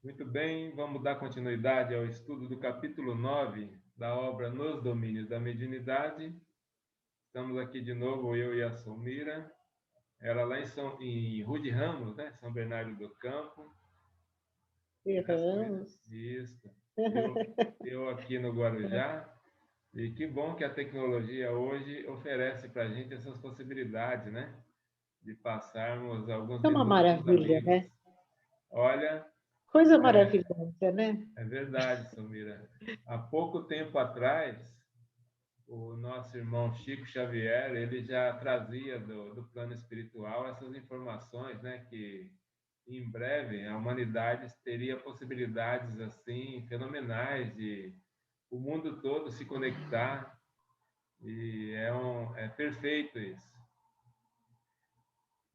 Muito bem, vamos dar continuidade ao estudo do capítulo 9 da obra Nos Domínios da Mediunidade. Estamos aqui de novo, eu e a Somira. Ela lá em Rude Ramos, né? São Bernardo do Campo. Erramos. Isso. Eu aqui no Guarujá. E que bom que a tecnologia hoje oferece para a gente essas possibilidades, né? De passarmos alguns É uma minutos com os maravilha, amigos. né? Olha, Coisa maravilhosa, né? é verdade, Samira. Há pouco tempo atrás, o nosso irmão Chico Xavier, ele já trazia do plano espiritual essas informações, né? Que em breve a humanidade teria possibilidades assim fenomenais de o mundo todo se conectar e é perfeito isso.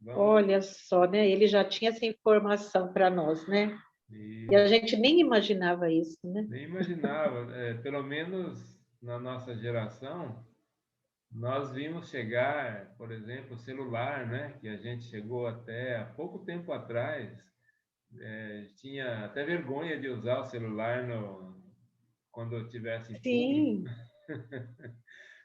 Vamos Olha só, né? Ele já tinha essa informação para nós, né? E e a gente nem imaginava isso, né? nem imaginava, pelo menos na nossa geração, nós vimos chegar, por exemplo, o celular, né? Que a gente chegou até há pouco tempo atrás, tinha até vergonha de usar o celular quando eu estivesse em público. Sim,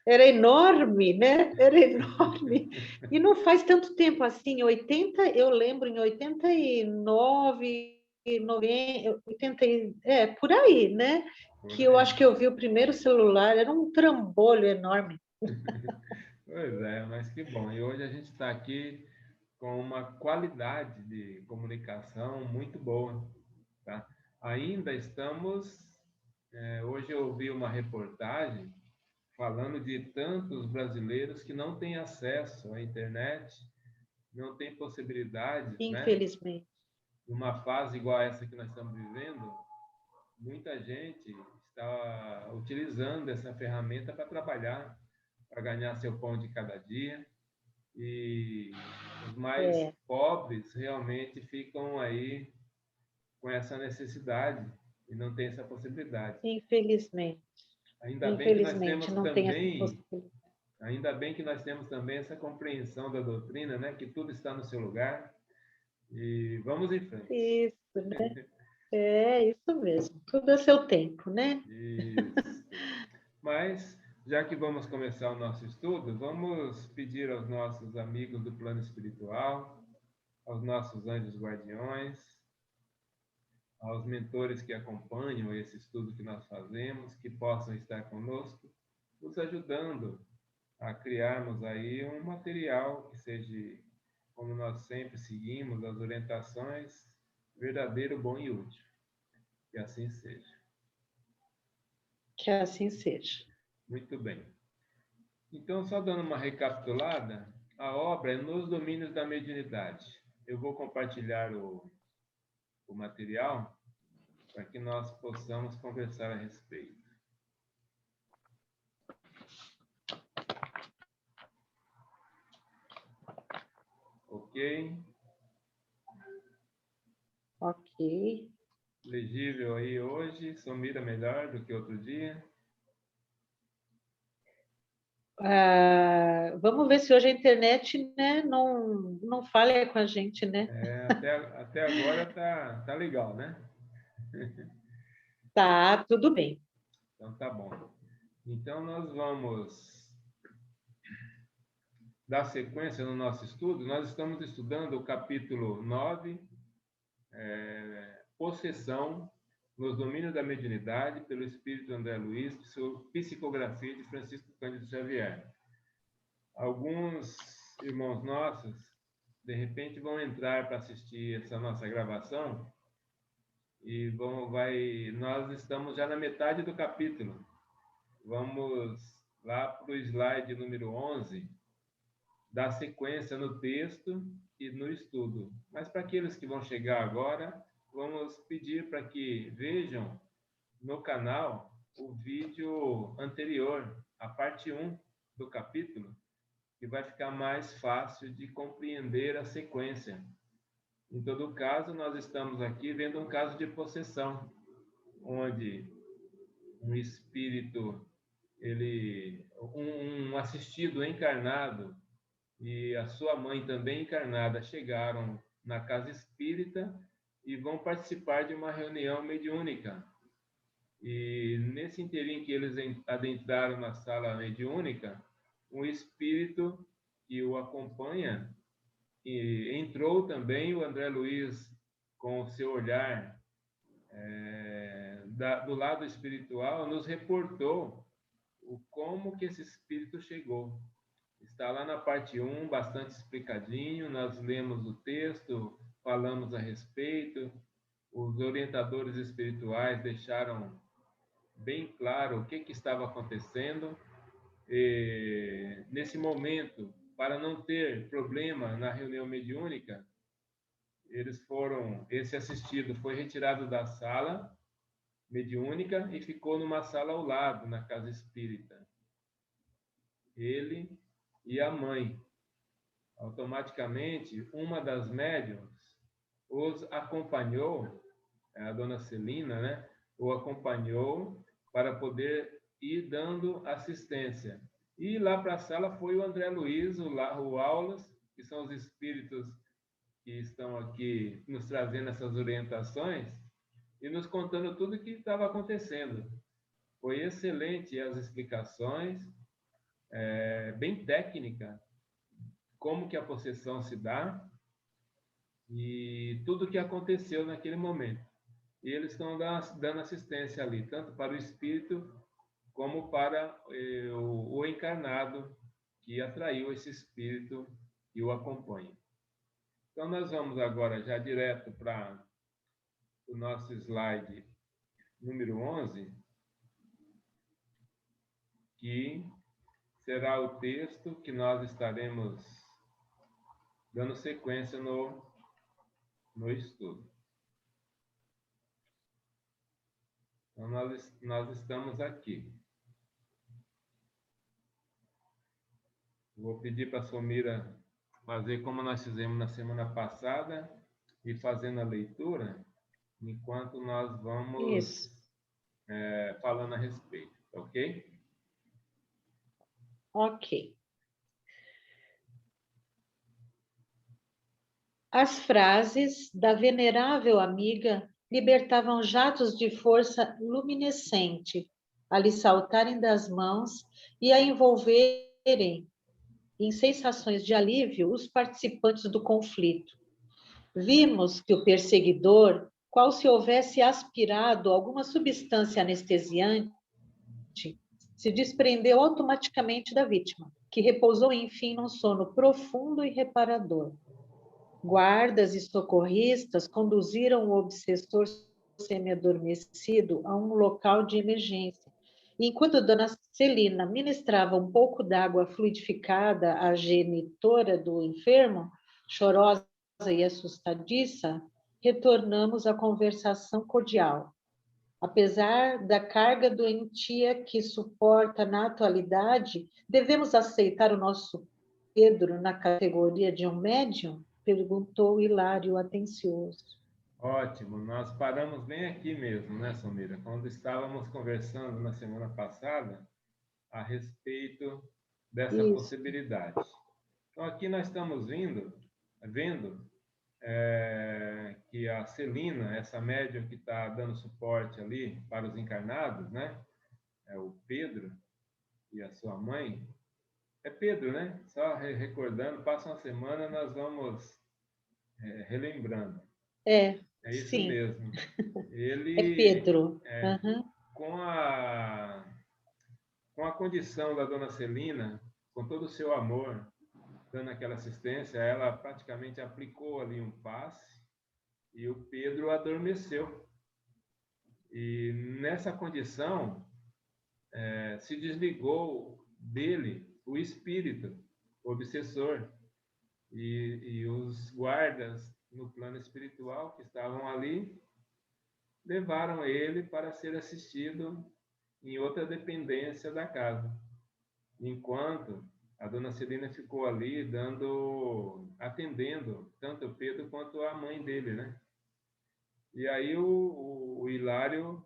era enorme, né? Era enorme. E não faz tanto tempo assim, 80, eu lembro em 89, 90, 80, por aí, né? Por Que eu aí. acho que eu vi o primeiro celular, era um trambolho enorme. Pois é, mas que bom. E hoje a gente está aqui com uma qualidade de comunicação muito boa, tá? Ainda estamos. Hoje eu ouvi uma reportagem falando de tantos brasileiros que não têm acesso à internet, não têm possibilidades, né? Infelizmente. Numa fase igual a essa que nós estamos vivendo, muita gente está utilizando essa ferramenta para trabalhar, para ganhar seu pão de cada dia. E os mais É, pobres realmente ficam aí com essa necessidade e não tem essa possibilidade. infelizmente. Ainda bem que nós Infelizmente, temos não tem essa também, possibilidade. ainda bem que nós temos também essa compreensão da doutrina, né, que tudo está no seu lugar e vamos em frente. Isso, né? É isso mesmo. Tudo a seu tempo, né? Isso. Mas já que vamos começar o nosso estudo, vamos pedir aos nossos amigos do plano espiritual, aos nossos anjos guardiões, aos mentores que acompanham esse estudo que nós fazemos, que possam estar conosco, nos ajudando a criarmos aí um material que seja, como nós sempre seguimos, as orientações, verdadeiro, bom e útil. Que assim seja. Que assim seja. Muito bem. Então, só dando uma recapitulada, a obra é Nos Domínios da Mediunidade. Eu vou compartilhar o material para que nós possamos conversar a respeito. Ok? Ok. Legível aí hoje, Somira melhor do que outro dia. Vamos ver se hoje a internet, né, não falha com a gente, né? Até agora tá legal, né? Tá, tudo bem. Então tá bom. Então nós vamos dar sequência no nosso estudo. Nós estamos estudando o capítulo 9, Possessão nos domínios da mediunidade, pelo Espírito André Luiz, psicografia de Francisco Cândido Xavier. Alguns irmãos nossos, de repente, vão entrar para assistir essa nossa gravação e nós estamos já na metade do capítulo. Vamos lá para o slide número 11, dar sequência no texto e no estudo. Mas para aqueles que vão chegar agora, vamos pedir para que vejam no canal o vídeo anterior, a parte 1 do capítulo, que vai ficar mais fácil de compreender a sequência. Em todo caso, nós estamos aqui vendo um caso de possessão, onde um espírito, um assistido encarnado e a sua mãe também encarnada chegaram na casa espírita e vão participar de uma reunião mediúnica. E nesse inteirinho que eles adentraram na sala mediúnica, um espírito que o acompanha, e entrou também o André Luiz com o seu olhar do lado espiritual, nos reportou como que esse espírito chegou. Está lá na parte 1, bastante explicadinho, nós lemos o texto, falamos a respeito, os orientadores espirituais deixaram bem claro o que estava acontecendo. E, nesse momento, para não ter problema na reunião mediúnica, esse assistido foi retirado da sala mediúnica e ficou numa sala ao lado, na casa espírita. Ele e a mãe. Automaticamente, uma das médiuns os acompanhou, a dona Celina, né? O acompanhou para poder ir dando assistência. E lá para a sala foi o André Luiz, o Aulas, que são os espíritos que estão aqui nos trazendo essas orientações e nos contando tudo o que estava acontecendo. Foi excelente as explicações, bem técnica, como que a possessão se dá e tudo o que aconteceu naquele momento. E eles estão dando assistência ali, tanto para o espírito como para o encarnado que atraiu esse espírito e o acompanha. Então, nós vamos agora já direto para o nosso slide número 11, que será o texto que nós estaremos dando sequência no estudo. Então, nós estamos aqui. Vou pedir para a Somira fazer como nós fizemos na semana passada e fazendo a leitura, enquanto nós vamos falando a respeito, ok? Ok. As frases da venerável amiga libertavam jatos de força luminescente a lhe saltarem das mãos e a envolverem em sensações de alívio os participantes do conflito. Vimos que o perseguidor, qual se houvesse aspirado alguma substância anestesiante, se desprendeu automaticamente da vítima, que repousou enfim num sono profundo e reparador. Guardas e socorristas conduziram o obsessor semi-adormecido a um local de emergência. E enquanto Dona Celina ministrava um pouco d'água fluidificada à genitora do enfermo, chorosa e assustadiça, retornamos à conversação cordial. Apesar da carga doentia que suporta na atualidade, devemos aceitar o nosso Pedro na categoria de um médium? Perguntou Hilário atencioso. Ótimo, nós paramos bem aqui mesmo, né, Somira? Quando estávamos conversando na semana passada a respeito dessa possibilidade. Então, aqui nós estamos vendo que a Celina, essa médium que está dando suporte ali para os encarnados, né? É o Pedro e a sua mãe. É Pedro, né? Só recordando, passa uma semana, nós vamos relembrando. É isso sim. mesmo. Ele, é Pedro. Com a condição da dona Celina, com todo o seu amor, dando aquela assistência, ela praticamente aplicou ali um passe e o Pedro adormeceu. E nessa condição, se desligou dele o espírito, o obsessor, e os guardas no plano espiritual que estavam ali levaram ele para ser assistido em outra dependência da casa, enquanto a dona Celina ficou ali atendendo tanto o Pedro quanto a mãe dele, né? E aí o Hilário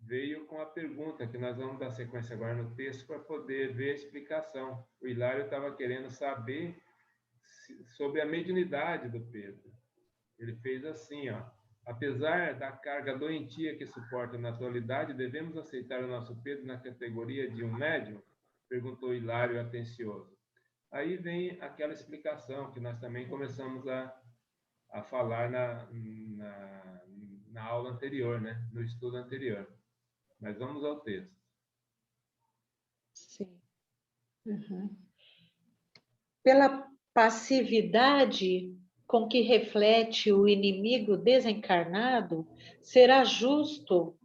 veio com a pergunta, que nós vamos dar sequência agora no texto para poder ver a explicação. O Hilário estava querendo saber sobre a mediunidade do Pedro. Ele fez assim, ó: Apesar da carga doentia que suporta na atualidade, devemos aceitar o nosso Pedro na categoria de um médium? Perguntou Hilário atencioso. Aí vem aquela explicação que nós também começamos a falar na aula anterior, né? No estudo anterior. Mas vamos ao texto. Sim. Uhum. Pela passividade com que reflete o inimigo desencarnado, será justo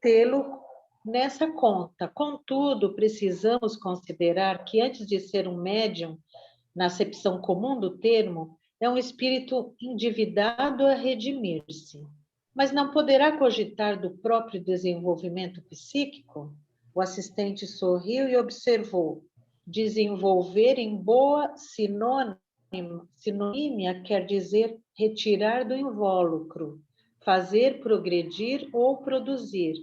tê-lo nessa conta. Contudo, precisamos considerar que antes de ser um médium, na acepção comum do termo, é um espírito endividado a redimir-se. Mas não poderá cogitar do próprio desenvolvimento psíquico? O assistente sorriu e observou. Desenvolver em boa sinonímia quer dizer retirar do invólucro, fazer progredir ou produzir.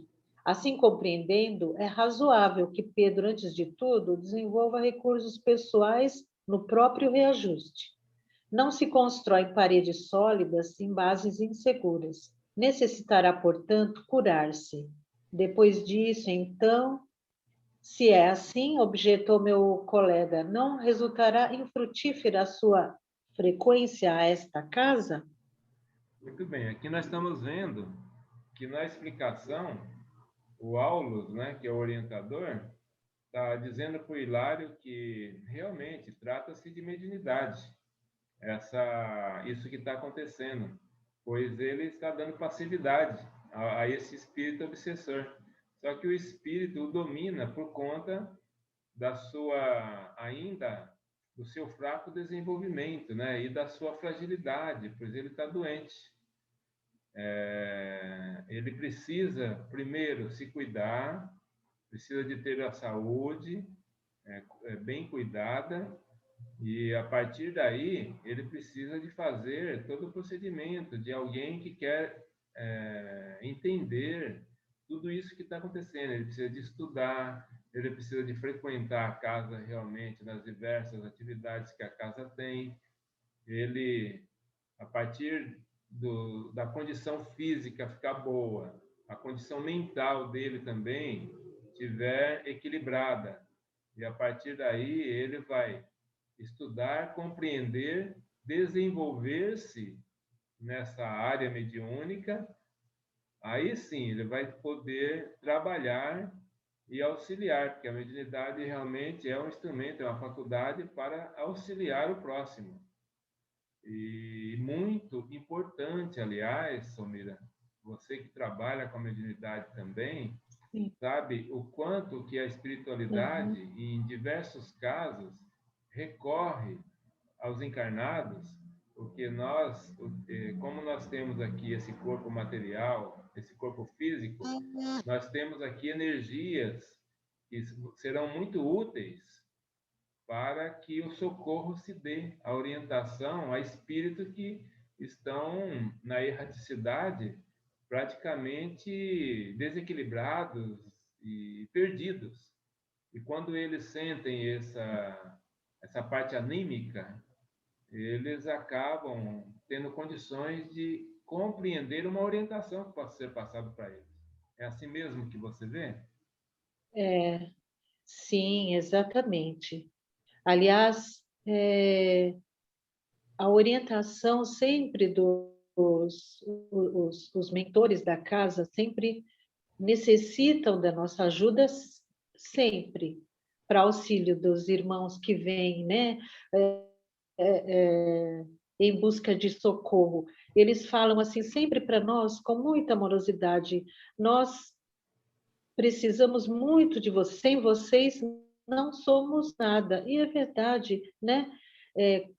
Assim compreendendo, é razoável que Pedro, antes de tudo, desenvolva recursos pessoais no próprio reajuste. Não se constrói paredes sólidas em bases inseguras. Necessitará, portanto, curar-se. Depois disso, então, se é assim, objetou meu colega, não resultará infrutífera a sua frequência a esta casa? Muito bem, aqui nós estamos vendo que na explicação, o Aulus, né, que é o orientador, está dizendo para o Hilário que realmente trata-se de mediunidade, isso que está acontecendo, pois ele está dando passividade a esse espírito obsessor. Só que o espírito o domina por conta do seu fraco desenvolvimento, né, e da sua fragilidade, pois ele está doente. Ele precisa primeiro se cuidar, precisa de ter a saúde bem cuidada, e a partir daí ele precisa de fazer todo o procedimento de alguém que quer entender tudo isso que está acontecendo. Ele precisa de estudar, ele precisa de frequentar a casa realmente nas diversas atividades que a casa tem. Ele, a partir da condição física ficar boa, a condição mental dele também estiver equilibrada, e a partir daí ele vai estudar, compreender, desenvolver-se nessa área mediúnica. Aí sim ele vai poder trabalhar e auxiliar, porque a mediunidade realmente é um instrumento, é uma faculdade para auxiliar o próximo. E muito importante, aliás, Somira, você que trabalha com a mediunidade também, Sim. sabe o quanto que a espiritualidade, em diversos casos, recorre aos encarnados, porque como nós temos aqui esse corpo material, esse corpo físico, nós temos aqui energias que serão muito úteis para que o socorro se dê, a orientação a espíritos que estão na erraticidade, praticamente desequilibrados e perdidos. E quando eles sentem essa parte anímica, eles acabam tendo condições de compreender uma orientação que pode ser passada para eles. É assim mesmo que você vê? Sim, exatamente. Aliás, a orientação sempre os mentores da casa sempre necessitam da nossa ajuda, sempre, para auxílio dos irmãos que vêm, né, em busca de socorro. Eles falam assim sempre para nós, com muita amorosidade, nós precisamos muito de vocês, sem vocês não somos nada. E é verdade, né?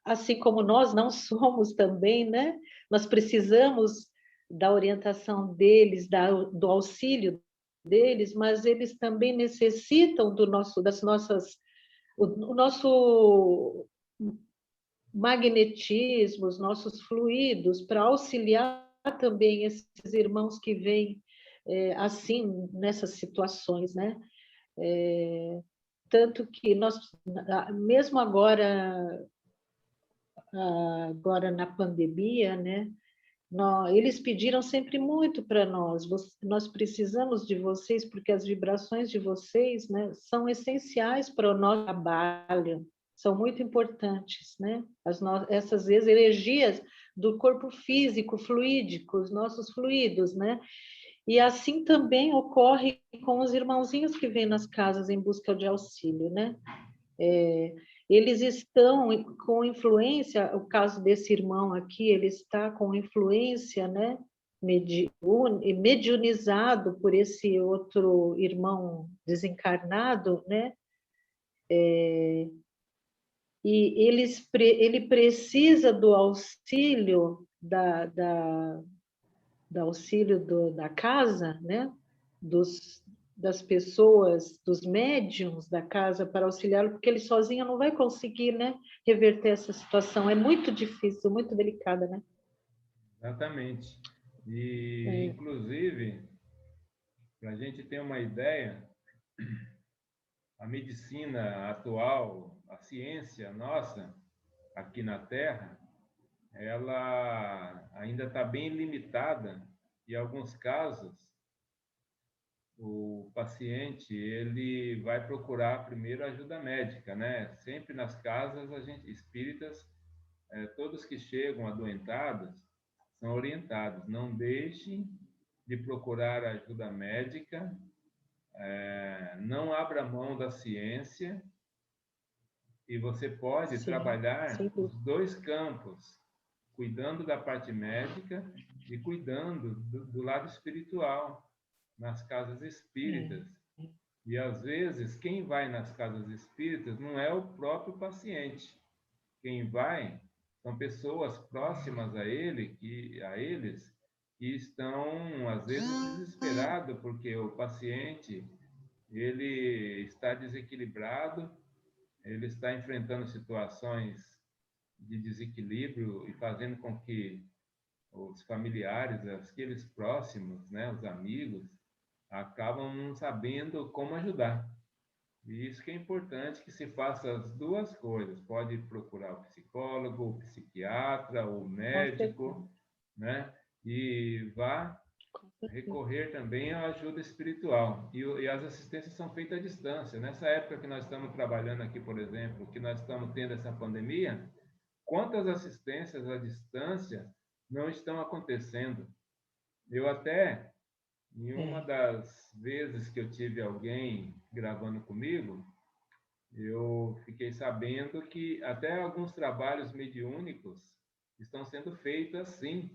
Assim como nós não somos também, né? Nós precisamos da orientação deles, do auxílio deles, mas eles também necessitam o nosso magnetismo, os nossos fluidos, para auxiliar também esses irmãos que vêm assim nessas situações, né? Tanto que nós, mesmo agora na pandemia, né? Eles pediram sempre muito para nós. Nós precisamos de vocês porque as vibrações de vocês, né, são essenciais para o nosso trabalho, são muito importantes, né? Essas vezes energias do corpo físico, fluídico, os nossos fluidos, né? E assim também ocorre com os irmãozinhos que vêm nas casas em busca de auxílio, né? Eles estão com influência, o caso desse irmão aqui, ele está com influência, né, mediunizado por esse outro irmão desencarnado, né, e ele precisa do auxílio da casa, né, das pessoas, dos médiums da casa para auxiliá-lo, porque ele sozinho não vai conseguir, né, reverter essa situação. É muito difícil, muito delicada, né? Exatamente. E, inclusive, para a gente ter uma ideia, a medicina atual, a ciência nossa, aqui na Terra, ela ainda está bem limitada. Em alguns casos, o paciente ele vai procurar primeiro ajuda médica, né? Sempre nas casas espíritas, todos que chegam adoentados são orientados. Não deixem de procurar ajuda médica, não abra mão da ciência e você pode Sim, trabalhar sem os dúvida. dois campos, cuidando da parte médica e cuidando do lado espiritual nas casas espíritas. E às vezes quem vai nas casas espíritas não é o próprio paciente. Quem vai são pessoas próximas a eles que estão às vezes desesperados porque o paciente ele está desequilibrado, ele está enfrentando situações de desequilíbrio e fazendo com que os familiares, aqueles próximos, né, os amigos, acabam não sabendo como ajudar. E isso que é importante que se faça as duas coisas. Pode procurar o psicólogo, o psiquiatra, o Com certeza. médico, né? E vá recorrer também à ajuda espiritual. E as assistências são feitas à distância. Nessa época que nós estamos trabalhando aqui, por exemplo, que nós estamos tendo essa pandemia, quantas assistências à distância não estão acontecendo? Eu até, em uma das vezes que eu tive alguém gravando comigo, eu fiquei sabendo que até alguns trabalhos mediúnicos estão sendo feitos assim,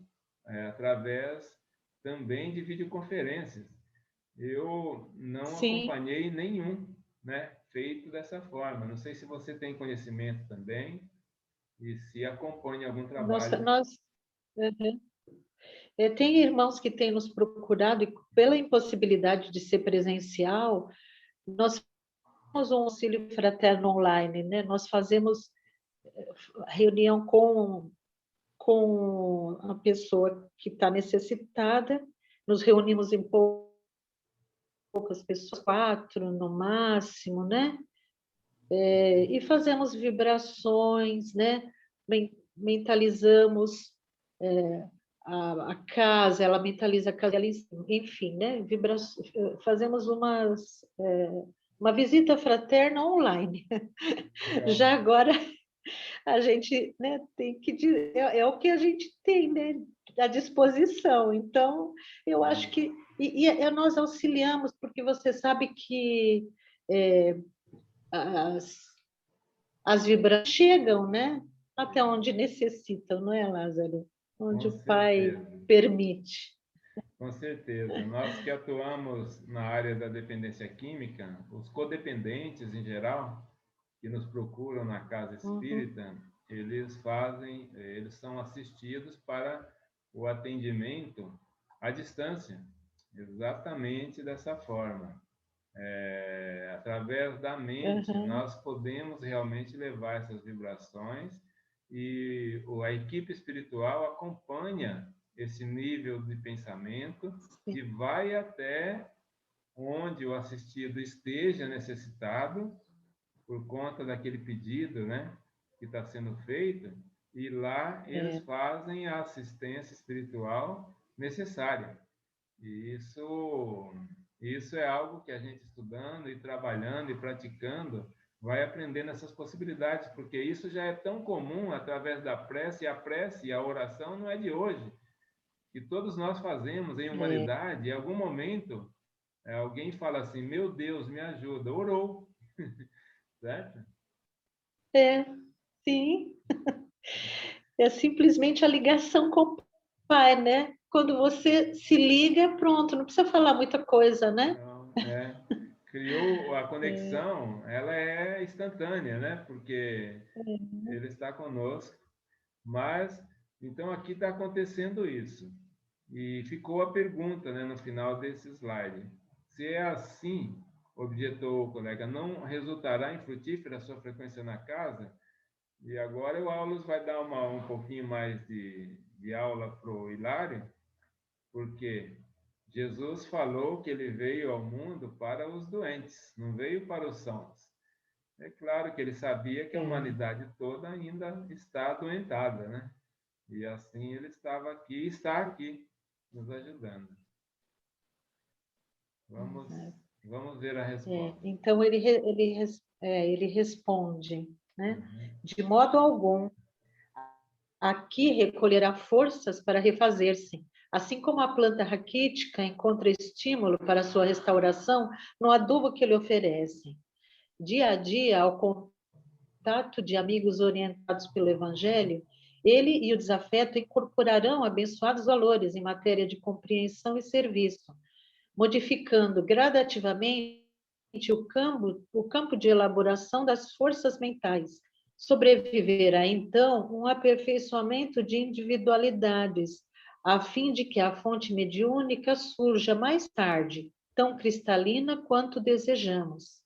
através também de videoconferências. Eu não Sim. acompanhei nenhum, né, feito dessa forma. Não sei se você tem conhecimento também e se acompanha algum trabalho. Uhum. Tem irmãos que têm nos procurado e pela impossibilidade de ser presencial, nós temos um auxílio fraterno online, né? Nós fazemos reunião com a pessoa que está necessitada, nos reunimos em poucas pessoas, 4 no máximo, né? E fazemos vibrações, né? Mentalizamos a casa, ela mentaliza a casa, enfim, né? Fazemos uma visita fraterna online. Legal. Já agora a gente, né, tem que dizer, é o que a gente tem, né, à disposição. Então, eu acho que nós auxiliamos, porque você sabe que as, as vibrações chegam, né, até onde necessitam, não é, Lázaro? Onde Com o Pai certeza. permite. Com certeza. Nós que atuamos na área da dependência química, os codependentes em geral, que nos procuram na casa Uhum. espírita, eles são assistidos para o atendimento à distância, exatamente dessa forma. Através da mente, Uhum. nós podemos realmente levar essas vibrações e a equipe espiritual acompanha esse nível de pensamento e vai até onde o assistido esteja necessitado por conta daquele pedido, né, que está sendo feito, e lá eles fazem a assistência espiritual necessária. E isso é algo que a gente estudando e trabalhando e praticando vai aprendendo essas possibilidades, porque isso já é tão comum através da prece, e a prece e a oração não é de hoje, que todos nós fazemos em humanidade. Em algum momento, alguém fala assim, meu Deus, me ajuda, orou, certo? Sim. É simplesmente a ligação com o Pai, né? Quando você se liga, pronto, não precisa falar muita coisa, né? Não, criou a conexão, ela é instantânea, né? Porque ele está conosco. Mas, então, aqui está acontecendo isso. E ficou a pergunta, né, no final desse slide. Se é assim, objetou o colega, não resultará em frutífera a sua frequência na casa? E agora o Aulus vai dar um pouquinho mais de aula para o Hilário, porque Jesus falou que ele veio ao mundo para os doentes, não veio para os sãos. É claro que ele sabia que a humanidade toda ainda está adoentada, né? E assim ele estava aqui, está aqui, nos ajudando. Vamos ver a resposta. Então, ele responde, né? De modo algum, aqui recolherá forças para refazer-se. Assim como a planta raquítica encontra estímulo para sua restauração no adubo que lhe oferece. Dia a dia, ao contato de amigos orientados pelo Evangelho, ele e o desafeto incorporarão abençoados valores em matéria de compreensão e serviço, modificando gradativamente o campo de elaboração das forças mentais. Sobreviverá, então, um aperfeiçoamento de individualidades, a fim de que a fonte mediúnica surja mais tarde, tão cristalina quanto desejamos.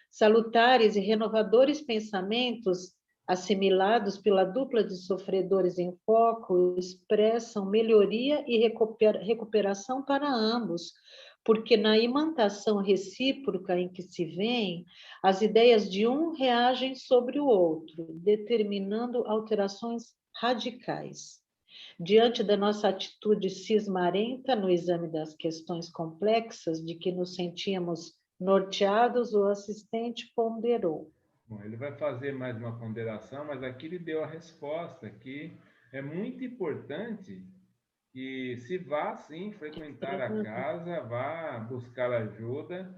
Salutares e renovadores pensamentos, assimilados pela dupla de sofredores em foco, expressam melhoria e recuperação para ambos, porque na imantação recíproca em que se veem, as ideias de um reagem sobre o outro, determinando alterações radicais. Diante da nossa atitude cismarenta no exame das questões complexas de que nos sentíamos norteados, o assistente ponderou. Bom, ele vai fazer mais uma ponderação, mas aqui ele deu a resposta, que é muito importante que se vá, sim, frequentar a casa, vá buscar ajuda,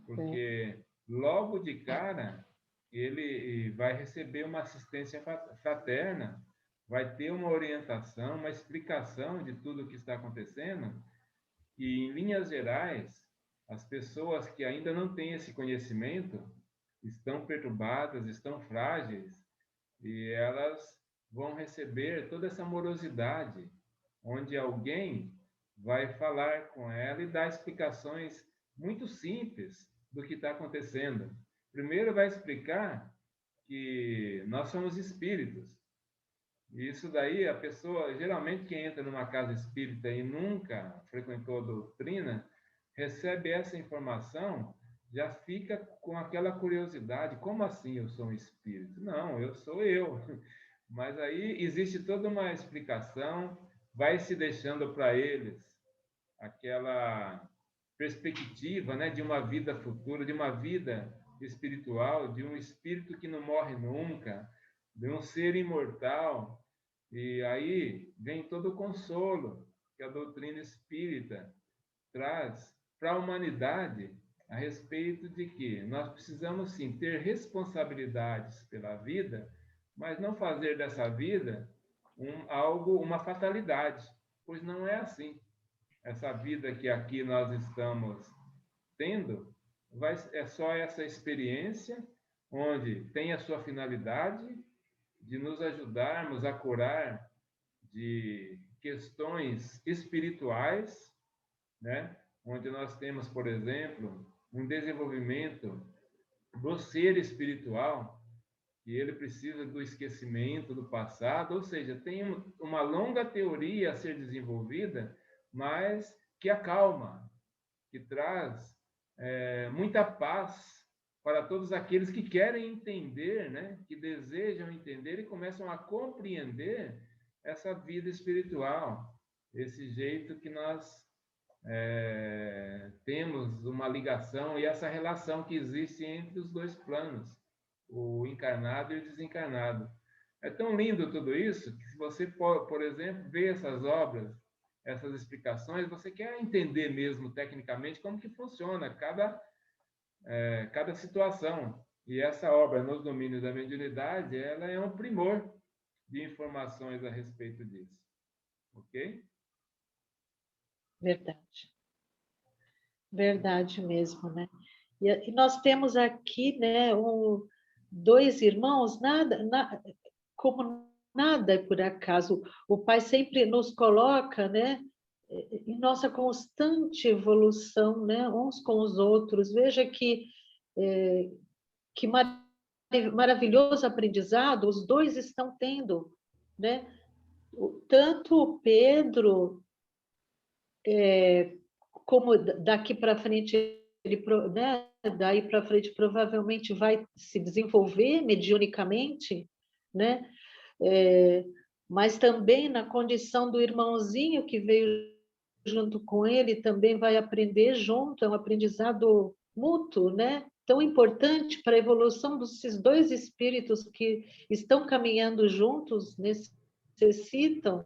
porque logo de cara ele vai receber uma assistência fraterna, vai ter uma orientação, uma explicação de tudo o que está acontecendo, e em linhas gerais, as pessoas que ainda não têm esse conhecimento estão perturbadas, estão frágeis, e elas vão receber toda essa morosidade, onde alguém vai falar com ela e dar explicações muito simples do que está acontecendo. Primeiro vai explicar que nós somos espíritos. E isso daí, a pessoa, geralmente quem entra numa casa espírita e nunca frequentou a doutrina, recebe essa informação, já fica com aquela curiosidade, como assim eu sou um espírito? Não, eu sou eu. Mas aí existe toda uma explicação, vai se deixando para eles aquela perspectiva, né, de uma vida futura, de uma vida espiritual, de um espírito que não morre nunca, de um ser imortal. E aí vem todo o consolo que a doutrina espírita traz para a humanidade a respeito de que nós precisamos sim ter responsabilidades pela vida, mas não fazer dessa vida uma fatalidade, pois não é assim. Essa vida que aqui nós estamos tendo é só essa experiência onde tem a sua finalidade de nos ajudarmos a curar de questões espirituais, né? Onde nós temos, por exemplo, um desenvolvimento do ser espiritual, e ele precisa do esquecimento do passado, ou seja, tem uma longa teoria a ser desenvolvida, mas que acalma, que traz muita paz para todos aqueles que querem entender, né? Que desejam entender e começam a compreender essa vida espiritual, esse jeito que nós temos uma ligação e essa relação que existe entre os dois planos, o encarnado e o desencarnado. É tão lindo tudo isso que se você, por exemplo, vê essas obras, essas explicações, você quer entender mesmo tecnicamente como que funciona cada situação. E essa obra, Nos Domínios da Mediunidade, ela é um primor de informações a respeito disso. Ok? Verdade. Verdade mesmo, né? E nós temos aqui, né, dois irmãos, como nada é por acaso. O Pai sempre nos coloca, né, em nossa constante evolução, né, uns com os outros. Veja que maravilhoso aprendizado os dois estão tendo, né? Tanto o Pedro, como daqui para frente, né? Daí para frente provavelmente vai se desenvolver mediunicamente, né? Mas também na condição do irmãozinho que veio junto com ele, também vai aprender junto, é um aprendizado mútuo, né? Tão importante para a evolução desses dois espíritos que estão caminhando juntos, necessitam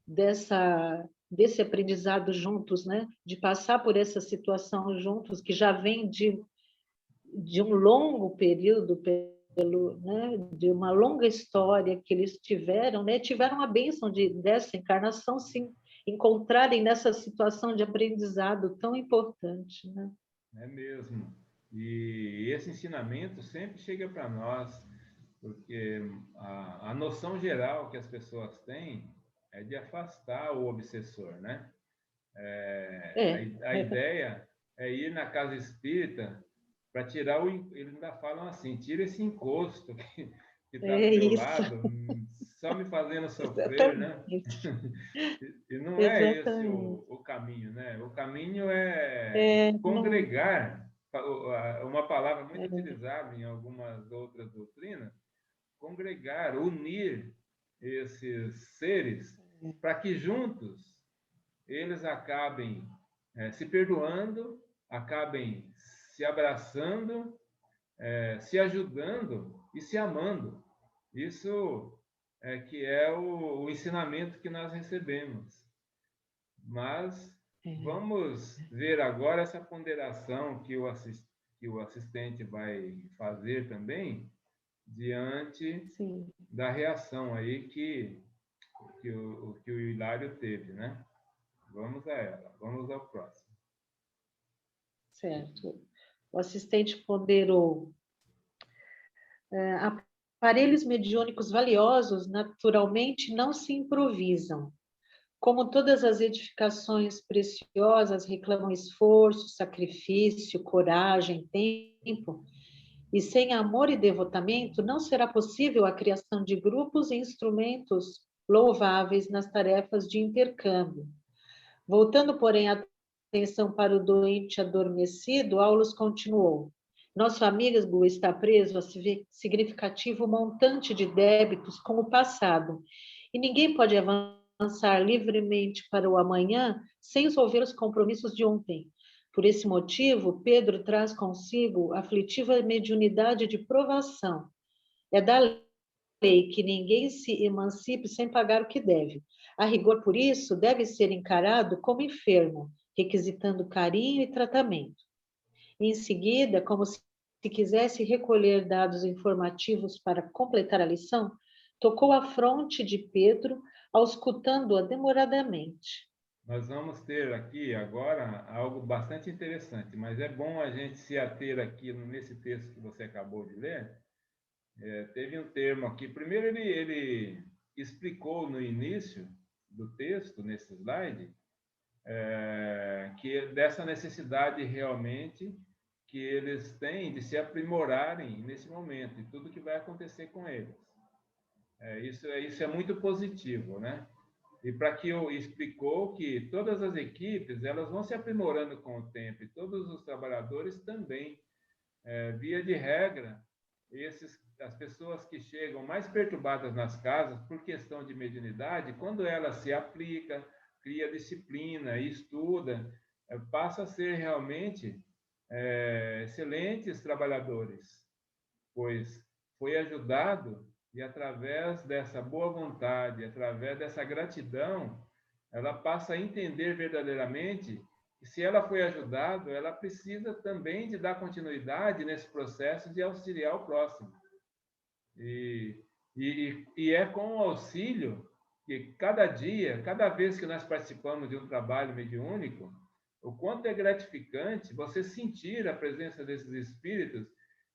desse aprendizado juntos, né? De passar por essa situação juntos, que já vem de um longo período, né? De uma longa história que eles tiveram, né? Tiveram a bênção dessa encarnação se encontrarem nessa situação de aprendizado tão importante, né? É mesmo. E esse ensinamento sempre chega para nós, porque a noção geral que as pessoas têm é de afastar o obsessor, né? A ideia é ir na casa espírita para tirar eles ainda falam assim, tira esse encosto que está do meu Isso. lado, só me fazendo sofrer, né? Exatamente. E não é esse Exatamente. o caminho, né? O caminho é Não, congregar, uma palavra muito utilizada em algumas outras doutrinas, congregar, unir esses seres para que juntos eles acabem se perdoando, acabem se abraçando, se ajudando e se amando. Isso que é o ensinamento que nós recebemos. Mas vamos ver agora essa ponderação que o assistente vai fazer também diante sim, da reação aí que o Hilário teve, né? Vamos a ela, vamos ao próximo. certo. O assistente ponderou. Aparelhos mediúnicos valiosos naturalmente não se improvisam. Como todas as edificações preciosas reclamam esforço, sacrifício, coragem, tempo, e sem amor e devotamento não será possível a criação de grupos e instrumentos louváveis nas tarefas de intercâmbio. Voltando, porém, a atenção para o doente adormecido, Aulus continuou. Nosso amigo está preso a significativo montante de débitos com o passado, e ninguém pode avançar livremente para o amanhã sem resolver os compromissos de ontem. Por esse motivo, Pedro traz consigo a aflitiva mediunidade de provação. É da lei que ninguém se emancipe sem pagar o que deve. A rigor, por isso, deve ser encarado como enfermo, requisitando carinho e tratamento. Em seguida, como se quisesse recolher dados informativos para completar a lição, tocou a fronte de Pedro, auscultando-a demoradamente. Nós vamos ter aqui agora algo bastante interessante, mas é bom a gente se ater aqui nesse texto que você acabou de ler. Teve um termo aqui. Primeiro, ele explicou no início do texto, nesse slide, que dessa necessidade realmente que eles têm de se aprimorarem nesse momento e tudo que vai acontecer com eles. Isso é muito positivo, né? E para que eu explicou que todas as equipes elas vão se aprimorando com o tempo e todos os trabalhadores também. Via de regra, as pessoas que chegam mais perturbadas nas casas por questão de mediunidade, quando ela se aplica, cria disciplina e estuda, passa a ser realmente excelentes trabalhadores, pois foi ajudado e através dessa boa vontade, através dessa gratidão, ela passa a entender verdadeiramente que se ela foi ajudada, ela precisa também de dar continuidade nesse processo de auxiliar o próximo. E é com o auxílio que cada dia, cada vez que nós participamos de um trabalho mediúnico, o quanto é gratificante você sentir a presença desses espíritos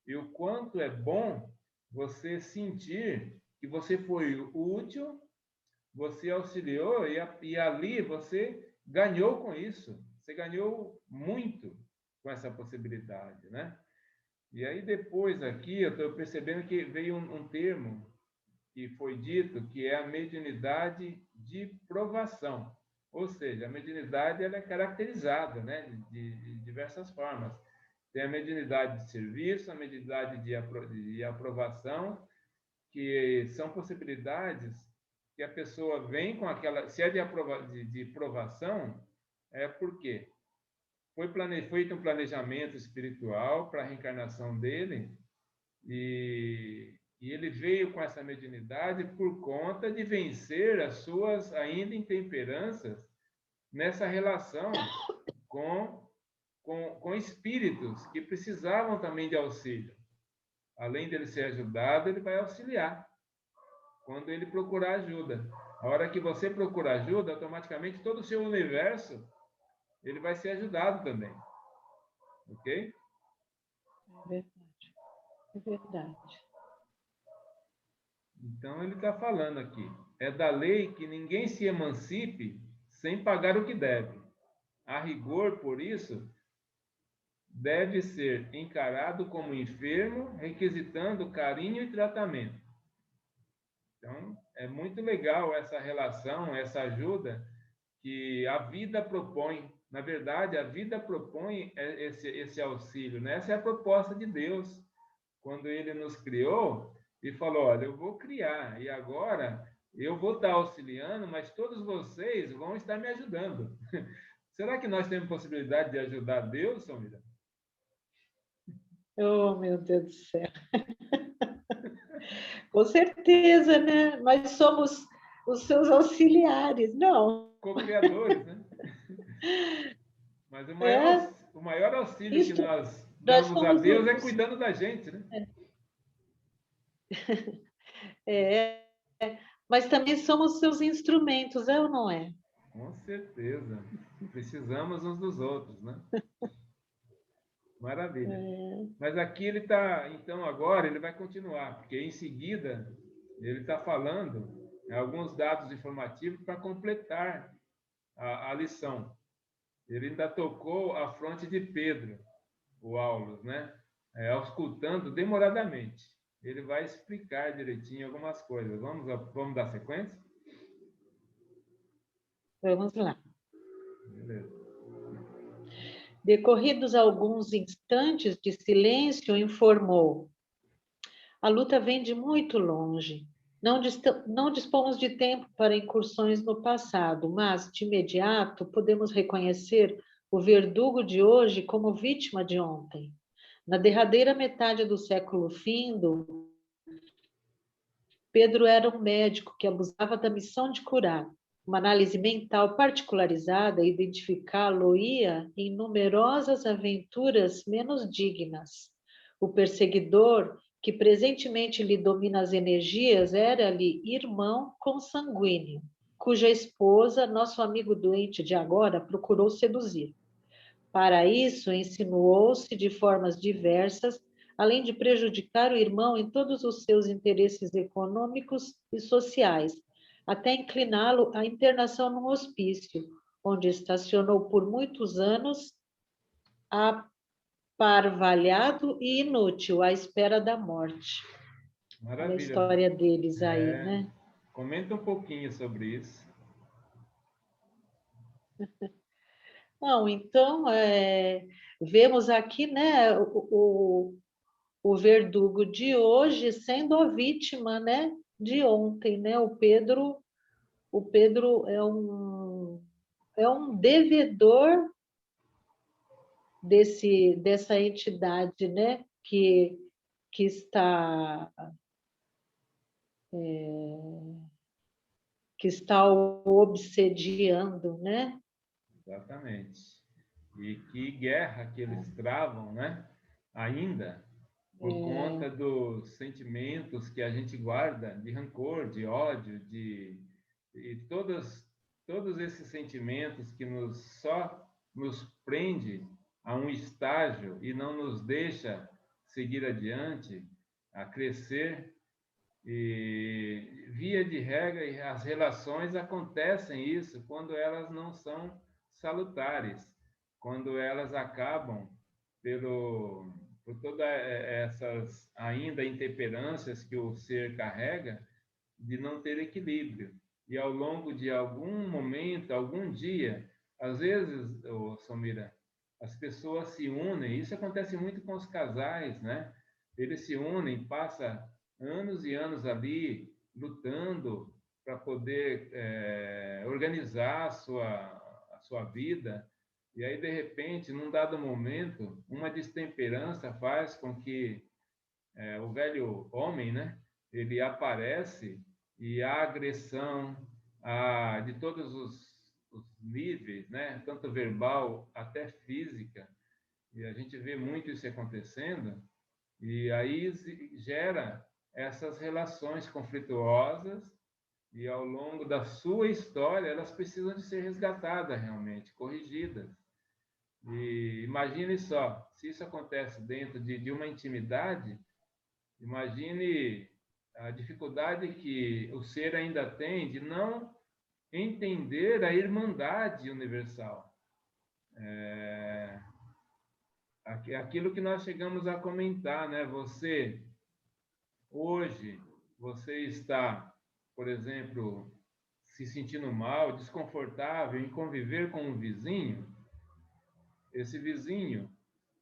e o quanto é bom você sentir que você foi útil, você auxiliou e ali você ganhou com isso. Você ganhou muito com essa possibilidade, né? E aí depois aqui eu estou percebendo que veio um termo que foi dito, que é a mediunidade de provação. Ou seja, a mediunidade ela é caracterizada, né, de diversas formas. Tem a mediunidade de serviço, a mediunidade de aprovação, que são possibilidades que a pessoa vem com aquela... Se é de provação, é porque foi feito um planejamento espiritual para a reencarnação dele e ele veio com essa mediunidade por conta de vencer as suas ainda intemperanças nessa relação com, com espíritos que precisavam também de auxílio. Além dele ser ajudado, ele vai auxiliar quando ele procurar ajuda. A hora que você procura ajuda, automaticamente todo o seu universo ele vai ser ajudado também. Ok? É verdade. É verdade. Então, ele está falando aqui. É da lei que ninguém se emancipe sem pagar o que deve. A rigor, por isso, deve ser encarado como enfermo, requisitando carinho e tratamento. Então, é muito legal essa relação, essa ajuda que a vida propõe. Na verdade, a vida propõe esse auxílio, né? Essa é a proposta de Deus. Quando ele nos criou e falou, olha, eu vou criar, e agora eu vou estar auxiliando, mas todos vocês vão estar me ajudando. Será que nós temos possibilidade de ajudar Deus, Samira? Oh, meu Deus do céu. Com certeza, né? Nós somos os seus auxiliares, não? Co-criadores, né? Mas É, o maior auxílio que isso, nós nós damos a somos Deus é cuidando da gente, né? é, mas também somos seus instrumentos, é ou não é? Com certeza. Precisamos uns dos outros, né? Maravilha. Mas aqui ele está, então agora ele vai continuar, porque em seguida ele está falando alguns dados informativos para completar a lição. Ele ainda tocou a fronte de Pedro, o Aulos, né? Auscultando demoradamente. Ele vai explicar direitinho algumas coisas. Vamos dar sequência? Vamos lá. Beleza. Decorridos alguns instantes de silêncio, informou: a luta vem de muito longe. Não dispomos de tempo para incursões no passado, mas, de imediato, podemos reconhecer o verdugo de hoje como vítima de ontem. Na derradeira metade do século findo, Pedro era um médico que abusava da missão de curar. Uma análise mental particularizada identificá-lo-ia em numerosas aventuras menos dignas. O perseguidor, que presentemente lhe domina as energias, era-lhe irmão consanguíneo, cuja esposa, nosso amigo doente de agora, procurou seduzir. Para isso, insinuou-se de formas diversas, além de prejudicar o irmão em todos os seus interesses econômicos e sociais, até incliná-lo à internação num hospício, onde estacionou por muitos anos, aparvalhado e inútil, à espera da morte. Olha a Maravilha. história deles aí, né? Comenta um pouquinho sobre isso. Não, então, vemos aqui, né, o verdugo de hoje sendo a vítima, né, de ontem, né? O Pedro é um devedor dessa entidade, né, que está o obsediando, né? Exatamente. E que guerra que eles travam, né? Ainda por conta dos sentimentos que a gente guarda de rancor, de ódio, e todos esses sentimentos que só nos prende a um estágio e não nos deixa seguir adiante, a crescer. E via de regra, as relações acontecem isso quando elas não são salutares, quando elas acabam por todas essas ainda intemperâncias que o ser carrega, de não ter equilíbrio. E ao longo de algum momento, algum dia, às vezes, Samira, as pessoas se unem, isso acontece muito com os casais, né? Eles se unem, passam anos e anos ali lutando para poder organizar a sua vida. E aí, de repente, num dado momento, uma destemperança faz com que o velho homem, né, ele aparece e a agressão de todos os níveis, né, tanto verbal até física, e a gente vê muito isso acontecendo, e aí gera essas relações conflituosas, e ao longo da sua história elas precisam de ser resgatadas realmente, corrigidas. E imagine só, se isso acontece dentro de uma intimidade, imagine a dificuldade que o ser ainda tem de não entender a irmandade universal. Aquilo que nós chegamos a comentar, né? Hoje, você está, por exemplo, se sentindo mal, desconfortável em conviver com um vizinho. Esse vizinho,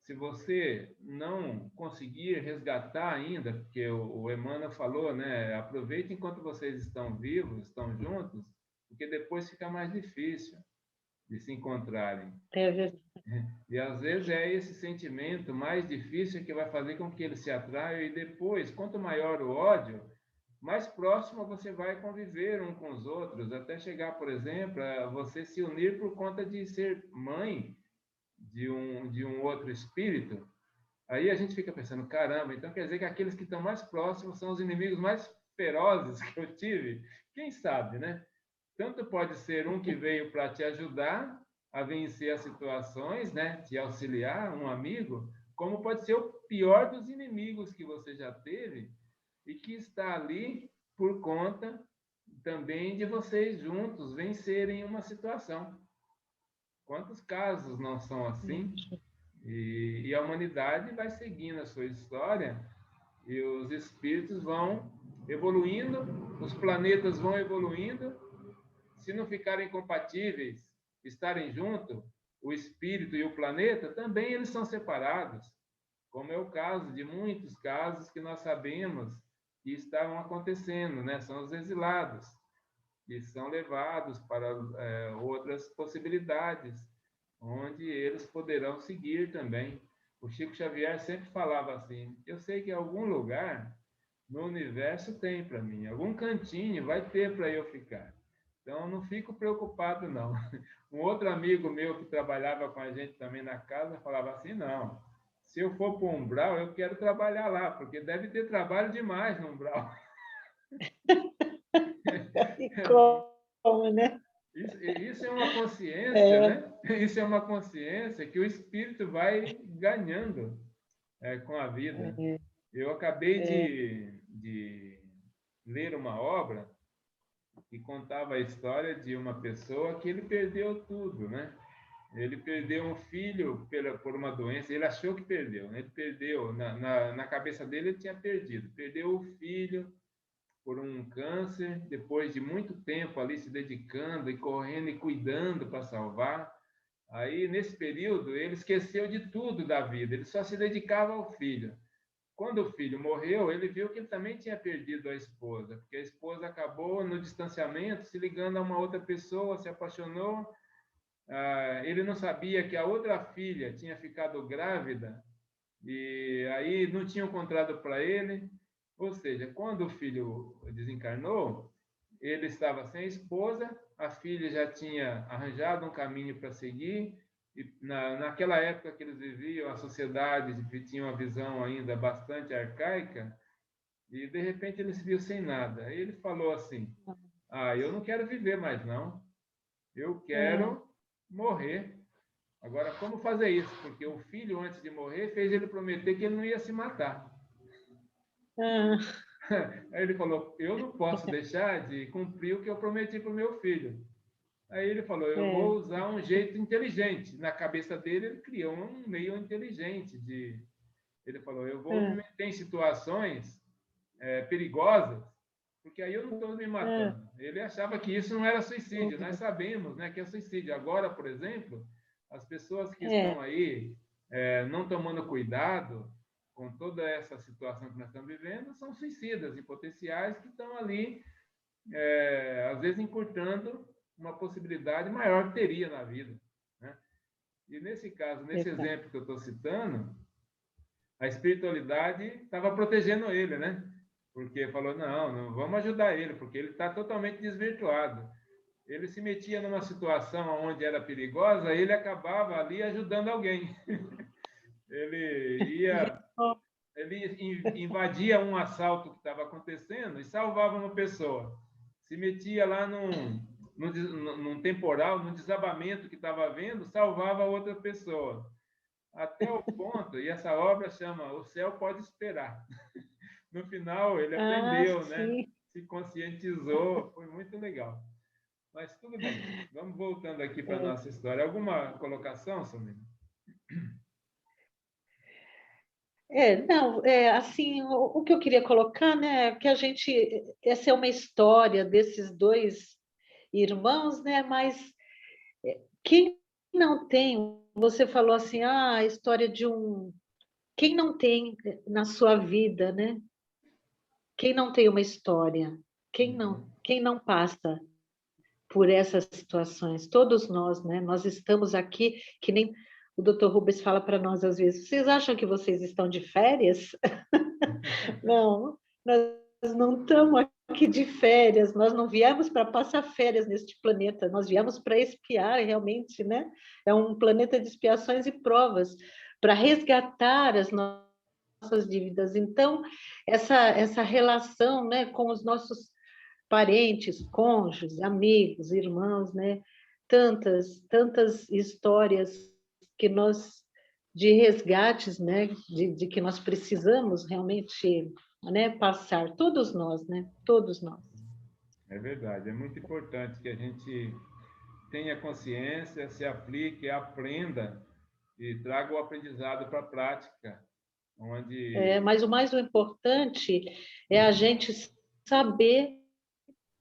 se você não conseguir resgatar ainda, porque o Emmanuel falou, né? Aproveite enquanto vocês estão vivos, estão juntos, porque depois fica mais difícil de se encontrarem. É verdade. E às vezes é esse sentimento mais difícil que vai fazer com que eles se atraiam, e depois, quanto maior o ódio, mais próximo você vai conviver um com os outros, até chegar, por exemplo, a você se unir por conta de ser mãe de um outro espírito. Aí a gente fica pensando, caramba, então quer dizer que aqueles que estão mais próximos são os inimigos mais ferozes que eu tive? Quem sabe, né? Tanto pode ser um que veio para te ajudar a vencer as situações, né? Te auxiliar, um amigo, como pode ser o pior dos inimigos que você já teve e que está ali por conta também de vocês juntos vencerem uma situação. Quantos casos não são assim? E a humanidade vai seguindo a sua história e os espíritos vão evoluindo, os planetas vão evoluindo. Se não ficarem compatíveis, estarem juntos, o espírito e o planeta, também eles são separados, como é o caso de muitos casos que nós sabemos que estavam acontecendo, né? São os exilados, que são levados para outras possibilidades, onde eles poderão seguir também. O Chico Xavier sempre falava assim: eu sei que em algum lugar no universo tem para mim, algum cantinho vai ter para eu ficar. Então, não fico preocupado, não. Um outro amigo meu que trabalhava com a gente também na casa falava assim: não, se eu for para o umbral, eu quero trabalhar lá, porque deve ter trabalho demais no umbral. E como, né? Isso é uma consciência, né? Isso é uma consciência que o espírito vai ganhando com a vida. Eu acabei de ler uma obra que contava a história de uma pessoa que ele perdeu tudo, né? Ele perdeu um filho por uma doença, ele achou que perdeu, né? Ele perdeu, na cabeça dele ele tinha perdido. Perdeu o filho por um câncer, depois de muito tempo ali se dedicando e correndo e cuidando para salvar. Aí, nesse período, ele esqueceu de tudo da vida, ele só se dedicava ao filho. Quando o filho morreu, ele viu que ele também tinha perdido a esposa, porque a esposa acabou no distanciamento, se ligando a uma outra pessoa, se apaixonou. Ele não sabia que a outra filha tinha ficado grávida e aí não tinham contado para ele. Ou seja, quando o filho desencarnou, ele estava sem a esposa, a filha já tinha arranjado um caminho para seguir, e naquela época que eles viviam, a sociedade tinha uma visão ainda bastante arcaica, e de repente ele se viu sem nada. Aí ele falou assim: eu não quero viver mais não, eu quero morrer. Agora, como fazer isso? Porque o filho, antes de morrer, fez ele prometer que ele não ia se matar. Aí ele falou: eu não posso deixar de cumprir o que eu prometi para o meu filho. Aí ele falou: eu vou usar um jeito inteligente. Na cabeça dele, ele criou um meio inteligente. Ele falou: eu vou me meter em situações perigosas, porque aí eu não estou me matando. Ele achava que isso não era suicídio. Nós sabemos, né, que é suicídio. Agora, por exemplo, as pessoas que estão aí não tomando cuidado com toda essa situação que nós estamos vivendo são suicidas em potenciais que estão ali, às vezes, encurtando uma possibilidade maior que teria na vida, né? E nesse caso, nesse exemplo que eu estou citando, a espiritualidade estava protegendo ele, né? Porque falou: não vamos ajudar ele, porque ele está totalmente desvirtuado. Ele se metia numa situação onde era perigosa, ele acabava ali ajudando alguém. Ele invadia um assalto que estava acontecendo e salvava uma pessoa. Se metia lá num temporal, num desabamento que estava havendo, salvava outra pessoa. Até o ponto, e essa obra chama O Céu Pode Esperar. No final, ele aprendeu, né? Se conscientizou, foi muito legal. Mas tudo bem, vamos voltando aqui para a nossa história. Alguma colocação, Samira? Não, assim, o que eu queria colocar, né, é que essa é uma história desses dois irmãos, né, mas quem não tem, você falou assim, a história de quem não tem na sua vida, né, quem não tem uma história, quem não passa por essas situações, todos nós, né, nós estamos aqui, que nem o Dr. Rubens fala para nós às vezes, vocês acham que vocês estão de férias? Não, nós não estamos aqui de férias, nós não viemos para passar férias neste planeta, nós viemos para expiar realmente, né? É um planeta de expiações e provas, para resgatar as nossas dívidas. Então, essa relação, né, com os nossos parentes, cônjuges, amigos, irmãos, né? Tantas histórias que nós de resgates, né, de que nós precisamos realmente, né, passar, todos nós, né, todos nós. É verdade, é muito importante que a gente tenha consciência, se aplique, aprenda e traga o aprendizado para a prática, onde... Mas o mais importante é a gente saber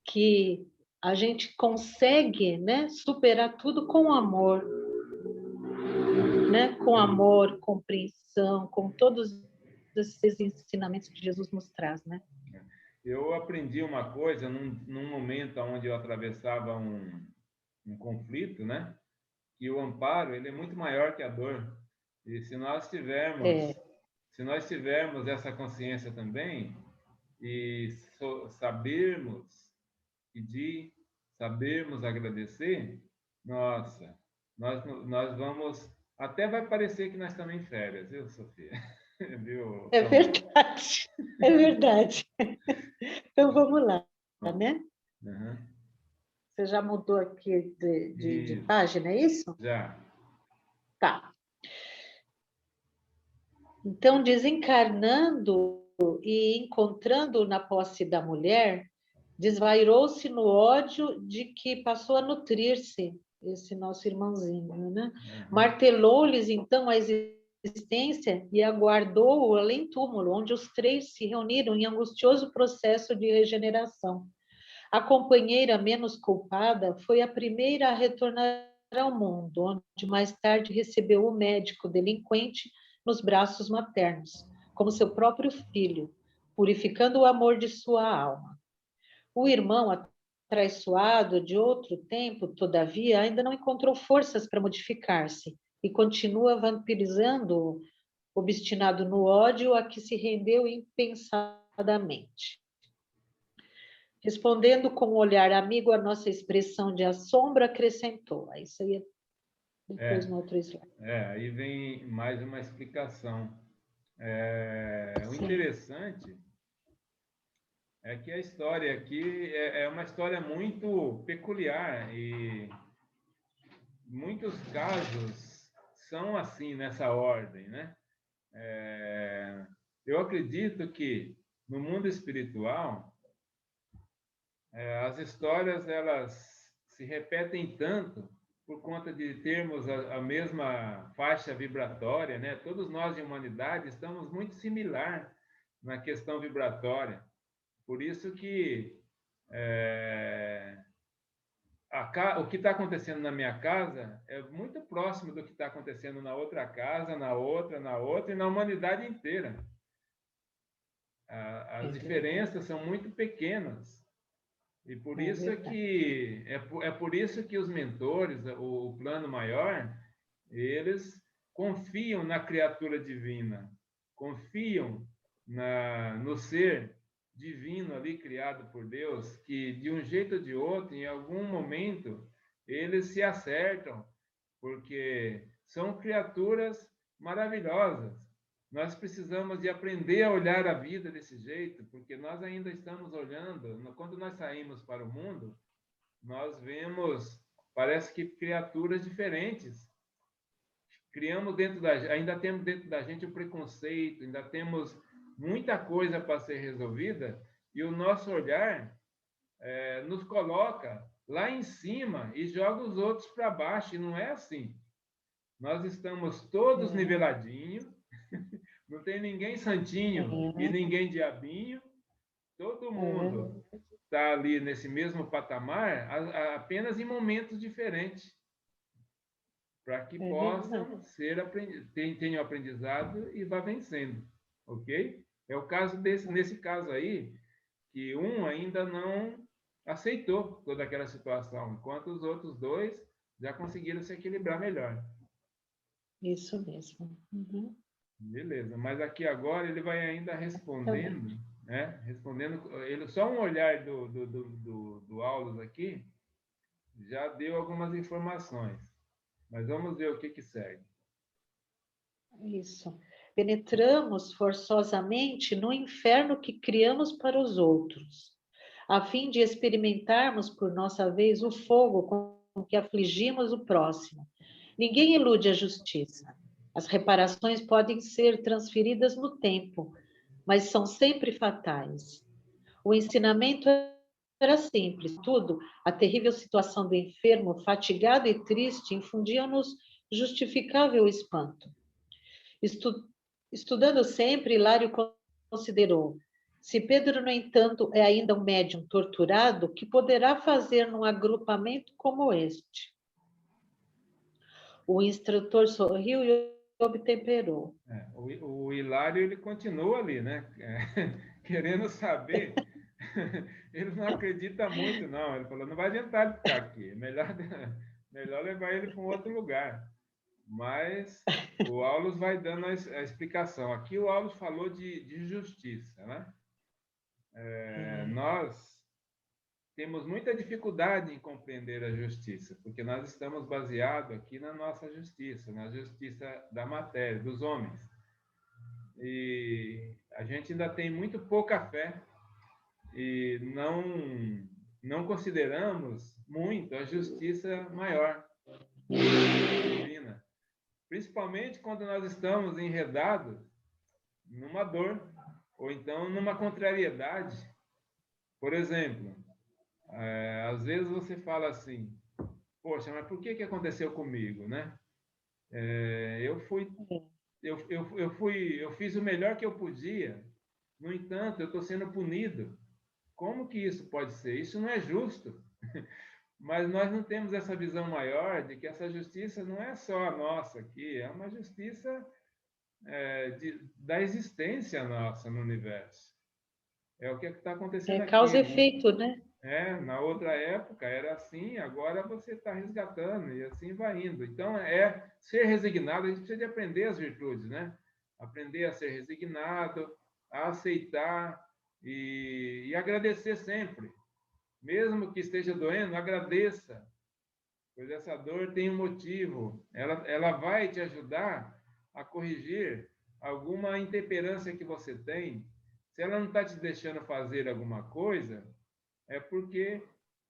que a gente consegue, né, superar tudo com amor, né, com amor, compreensão, com todos esses ensinamentos que Jesus nos traz, né? Eu aprendi uma coisa num momento onde eu atravessava um conflito, né? Que o amparo ele é muito maior que a dor. E se nós tivermos essa consciência também e sabermos pedir, sabermos agradecer, nossa, nós vamos... Até vai parecer que nós estamos em férias, viu, Sofia? Viu, é verdade, é verdade. Então, vamos lá, né? Uhum. Você já mudou aqui de página, é isso? Já. Tá. Então, desencarnando e encontrando na posse da mulher, desvairou-se no ódio de que passou a nutrir-se, esse nosso irmãozinho, né? Uhum. Martelou-lhes, então, a existência e aguardou o além-túmulo, onde os três se reuniram em angustioso processo de regeneração. A companheira menos culpada foi a primeira a retornar ao mundo, onde mais tarde recebeu o médico delinquente nos braços maternos, como seu próprio filho, purificando o amor de sua alma. O irmão, atraiçoado de outro tempo, todavia, ainda não encontrou forças para modificar-se e continua vampirizando-o, obstinado no ódio a que se rendeu impensadamente. Respondendo com um olhar amigo à nossa expressão de assombro, acrescentou. Isso aí é depois no outro slide. Aí vem mais uma explicação. O interessante é que a história aqui é uma história muito peculiar e muitos casos são assim, nessa ordem, né? Eu acredito que no mundo espiritual as histórias elas se repetem tanto por conta de termos a mesma faixa vibratória, né? Todos nós de humanidade estamos muito similar na questão vibratória. Por isso que o que está acontecendo na minha casa é muito próximo do que está acontecendo na outra casa, na outra e na humanidade inteira. As diferenças são muito pequenas. E por isso por isso que os mentores, o plano maior, eles confiam na criatura divina, confiam no ser divino ali criado por Deus, que de um jeito ou de outro, em algum momento, eles se acertam, porque são criaturas maravilhosas. Nós precisamos de aprender a olhar a vida desse jeito, porque nós ainda estamos olhando, quando nós saímos para o mundo, nós vemos, parece que criaturas diferentes. Ainda temos dentro da gente o preconceito, ainda temos muita coisa para ser resolvida, e o nosso olhar nos coloca lá em cima e joga os outros para baixo, e não é assim. Nós estamos todos niveladinhos, não tem ninguém santinho e ninguém diabinho, todo mundo está ali nesse mesmo patamar, apenas em momentos diferentes, para que possam tenham aprendizado e vá vencendo, ok? É o caso nesse caso aí, que um ainda não aceitou toda aquela situação, enquanto os outros dois já conseguiram se equilibrar melhor. Isso mesmo. Uhum. Beleza, mas aqui agora ele vai ainda respondendo, né? Respondendo, só um olhar do Aulus aqui já deu algumas informações, mas vamos ver o que segue. Isso. Penetramos forçosamente no inferno que criamos para os outros, a fim de experimentarmos por nossa vez o fogo com que afligimos o próximo. Ninguém ilude a justiça. As reparações podem ser transferidas no tempo, mas são sempre fatais. O ensinamento era simples, tudo. A terrível situação do enfermo, fatigado e triste, infundia-nos justificável espanto. Estudando sempre, Hilário considerou: se Pedro, no entanto, é ainda um médium torturado, o que poderá fazer num agrupamento como este? O instrutor sorriu e obtemperou. O Hilário, ele continua ali, né? Querendo saber. Ele não acredita muito, não. Ele falou, não vai adiantar ele ficar aqui. É melhor levar ele para um outro lugar. Mas o Aulus vai dando a explicação. Aqui o Aulus falou de justiça, né? Nós temos muita dificuldade em compreender a justiça, porque nós estamos baseados aqui na nossa justiça, na justiça da matéria, dos homens. E a gente ainda tem muito pouca fé e não consideramos muito a justiça maior, divina. Principalmente quando nós estamos enredados numa dor, ou então numa contrariedade. Por exemplo, às vezes você fala assim, poxa, mas por que aconteceu comigo, né? Eu fiz o melhor que eu podia, no entanto, eu estou sendo punido. Como que isso pode ser? Isso não é justo. Mas nós não temos essa visão maior de que essa justiça não é só a nossa aqui, é uma justiça da existência nossa no universo. É o que está acontecendo É aqui, causa e né? efeito, né? Na outra época era assim, agora você está resgatando e assim vai indo. Então, ser resignado, a gente precisa de aprender as virtudes, né? Aprender a ser resignado, a aceitar e agradecer sempre. Mesmo que esteja doendo, agradeça, pois essa dor tem um motivo. Ela vai te ajudar a corrigir alguma intemperância que você tem. Se ela não está te deixando fazer alguma coisa, é porque,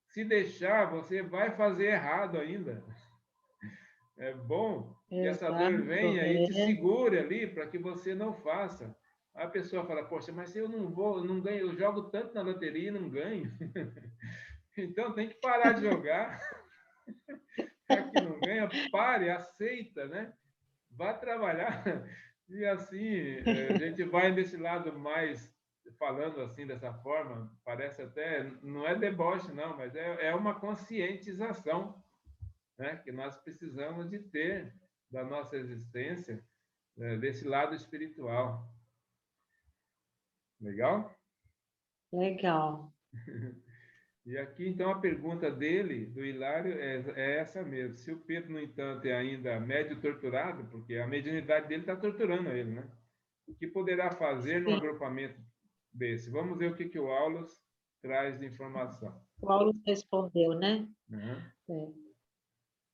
se deixar, você vai fazer errado ainda. É bom que essa dor Exato, venha e te segure ali para que você não faça. A pessoa fala, poxa, mas eu não ganho, eu jogo tanto na loteria e não ganho. Então tem que parar de jogar. Já que não ganha, pare, aceita, né? Vá trabalhar. E assim, a gente vai desse lado mais, falando assim, dessa forma, parece até, não é deboche, não, mas é uma conscientização, né, que nós precisamos de ter da nossa existência, desse lado espiritual. Legal? legal. E aqui, então, a pergunta dele, do Hilário, é essa mesmo. Se o Pedro, no entanto, é ainda médio torturado, porque a mediunidade dele está torturando ele, né? O que poderá fazer num Sim, agrupamento desse? Vamos ver o que o Aulos traz de informação. Paulo respondeu, né? Uhum. É.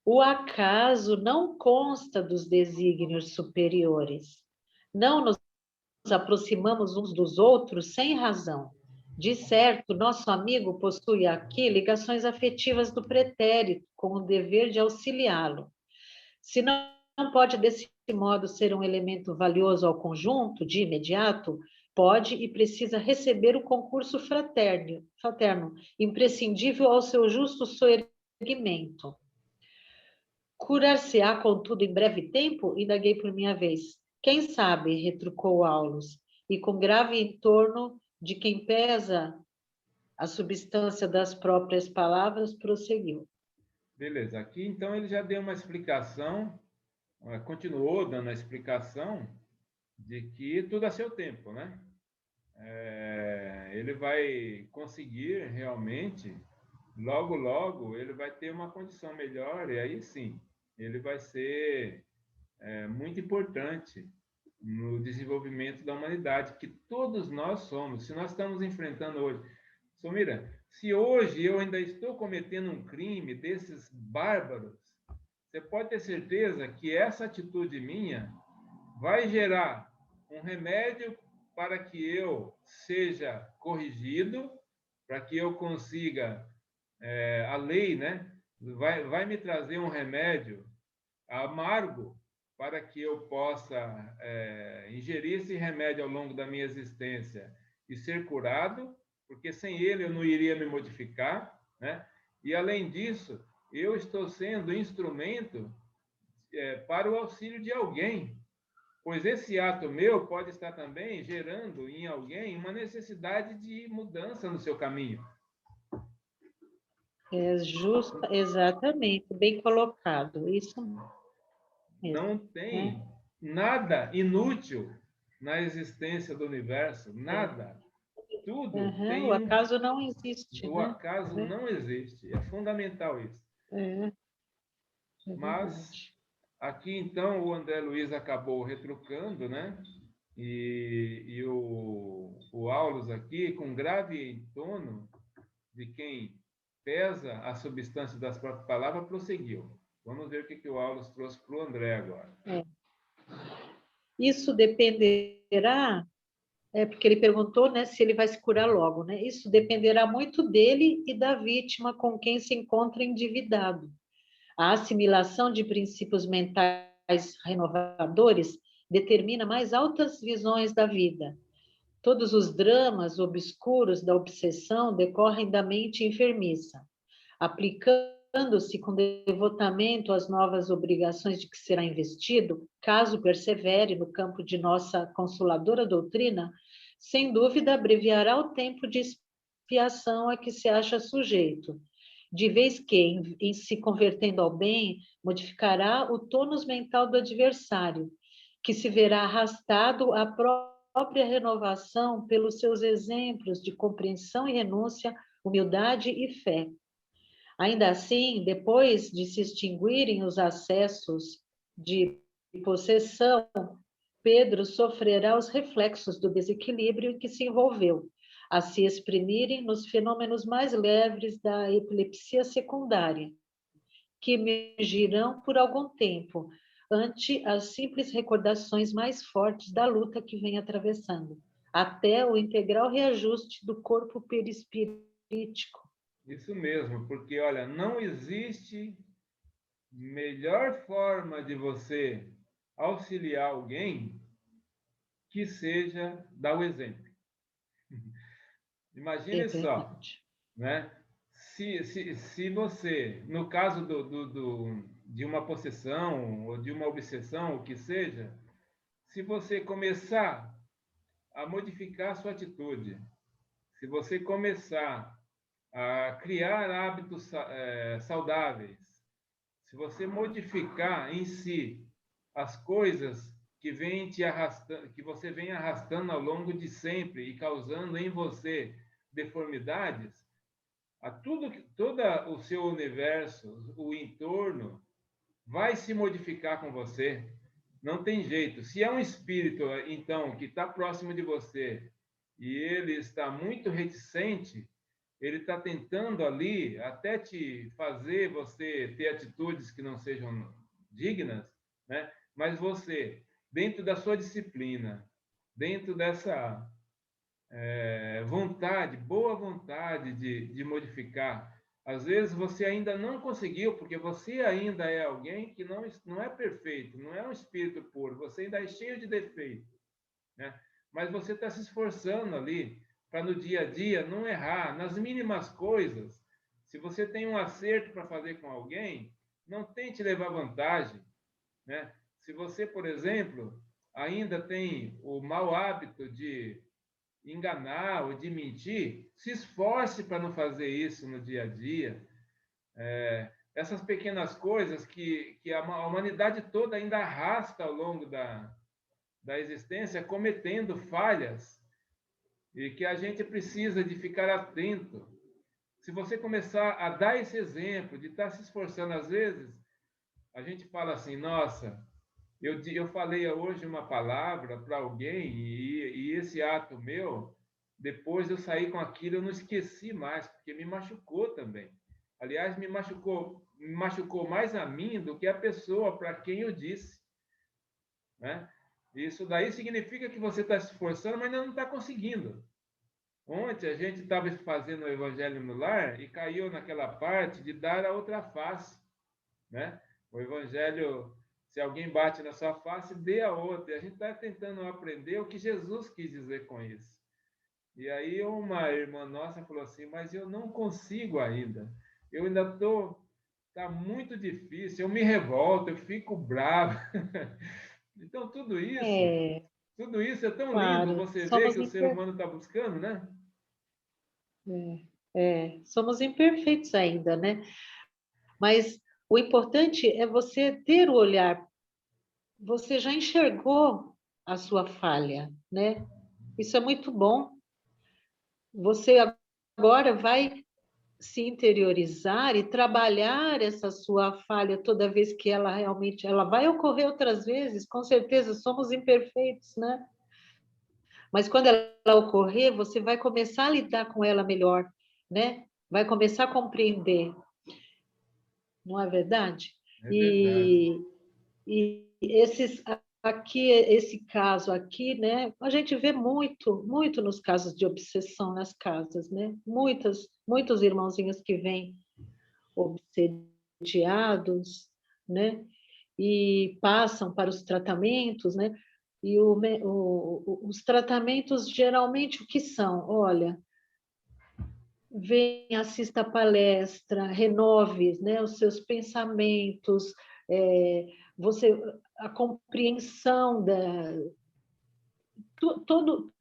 O acaso não consta dos desígnios superiores. Não nos aproximamos uns dos outros sem razão. De certo, nosso amigo possui aqui ligações afetivas do pretérito, com o dever de auxiliá-lo. Se não pode, desse modo, ser um elemento valioso ao conjunto, de imediato, pode e precisa receber o concurso fraterno, imprescindível ao seu justo soerguimento. Curar-se-á, contudo, em breve tempo? Indaguei por minha vez. Quem sabe, retrucou Aulus, e com grave entorno de quem pesa a substância das próprias palavras, prosseguiu. Beleza. Aqui, então, ele já deu uma explicação, continuou dando a explicação de que tudo a seu tempo, né? Ele vai conseguir realmente, logo, logo, ele vai ter uma condição melhor, e aí sim, ele vai ser muito importante no desenvolvimento da humanidade, que todos nós somos. Se nós estamos enfrentando hoje, Sumira, se hoje eu ainda estou cometendo um crime desses bárbaros, você pode ter certeza que essa atitude minha vai gerar um remédio para que eu seja corrigido, para que eu consiga, a lei, né, vai me trazer um remédio amargo para que eu possa ingerir esse remédio ao longo da minha existência e ser curado, porque sem ele eu não iria me modificar, né? E além disso, eu estou sendo instrumento para o auxílio de alguém, pois esse ato meu pode estar também gerando em alguém uma necessidade de mudança no seu caminho. É justo, exatamente, bem colocado, isso mesmo. Não tem nada inútil na existência do universo, nada. Tudo O tem acaso não existe, o né? acaso não existe. É fundamental isso. É Mas verdade. aqui então o André Luiz acabou retrucando, né? E o Aulus aqui, com grave tono de quem pesa a substância das próprias palavras, prosseguiu. Vamos ver o que o Aulus trouxe para o André agora. Isso dependerá, porque ele perguntou, né, se ele vai se curar logo, né? Isso dependerá muito dele e da vítima com quem se encontra endividado. A assimilação de princípios mentais renovadores determina mais altas visões da vida. Todos os dramas obscuros da obsessão decorrem da mente enfermiça. Aplicando-se com devotamento às novas obrigações de que será investido, caso persevere no campo de nossa consoladora doutrina, sem dúvida abreviará o tempo de expiação a que se acha sujeito, de vez que, em se convertendo ao bem, modificará o tônus mental do adversário, que se verá arrastado à própria renovação pelos seus exemplos de compreensão e renúncia, humildade e fé. Ainda assim, depois de se extinguirem os acessos de possessão, Pedro sofrerá os reflexos do desequilíbrio em que se envolveu, a se exprimirem nos fenômenos mais leves da epilepsia secundária, que emergirão por algum tempo, ante as simples recordações mais fortes da luta que vem atravessando, até o integral reajuste do corpo perispirítico. Isso mesmo, porque, olha, não existe melhor forma de você auxiliar alguém que seja dar o exemplo. Imagine só, né? Se você, no caso de uma possessão ou de uma obsessão, o que seja, se você começar a modificar a sua atitude, se você começar a criar hábitos saudáveis, se você modificar em si as coisas que vem te arrastando, que você vem arrastando ao longo de sempre e causando em você deformidades, todo o seu universo, o entorno, vai se modificar com você. Não tem jeito. Se é um espírito, então, que está próximo de você e ele está muito reticente, ele está tentando ali até te fazer você ter atitudes que não sejam dignas, né? Mas você, dentro da sua disciplina, dentro dessa vontade, boa vontade de modificar, às vezes você ainda não conseguiu, porque você ainda é alguém que não é perfeito, não é um espírito puro, você ainda é cheio de defeito, né? Mas você está se esforçando ali para no dia a dia não errar, nas mínimas coisas. Se você tem um acerto para fazer com alguém, não tente levar vantagem, né? Se você, por exemplo, ainda tem o mau hábito de enganar ou de mentir, se esforce para não fazer isso no dia a dia. Essas pequenas coisas que a humanidade toda ainda arrasta ao longo da existência, cometendo falhas, e que a gente precisa de ficar atento. Se você começar a dar esse exemplo, de estar se esforçando, às vezes, a gente fala assim, nossa, eu falei hoje uma palavra para alguém e esse ato meu, depois eu saí com aquilo, eu não esqueci mais, porque me machucou também. Aliás, me machucou mais a mim do que a pessoa para quem eu disse, né? Isso daí significa que você está se esforçando, mas ainda não está conseguindo. Ontem a gente estava fazendo o Evangelho no Lar e caiu naquela parte de dar a outra face, né? O Evangelho, se alguém bate na sua face, dê a outra. E a gente está tentando aprender o que Jesus quis dizer com isso. E aí uma irmã nossa falou assim, mas eu não consigo ainda. Eu ainda estou... Está muito difícil, eu me revolto, eu fico bravo. Então, tudo isso é tão lindo Claro, você ver somos que o ser humano está buscando, né? somos imperfeitos ainda, né? Mas o importante é você ter o olhar. Você já enxergou a sua falha, né? Isso é muito bom. Você agora vai se interiorizar e trabalhar essa sua falha toda vez que ela vai ocorrer outras vezes, com certeza somos imperfeitos, né? Mas quando ela ocorrer, você vai começar a lidar com ela melhor, né? Vai começar a compreender, não é verdade? É verdade. E esse caso aqui, né? A gente vê muito, muito nos casos de obsessão nas casas, né? Muitos irmãozinhos que vêm obsediados, né? E passam para os tratamentos, né? E os tratamentos geralmente o que são? Olha, vem, assista a palestra, renove, né, os seus pensamentos, a compreensão todo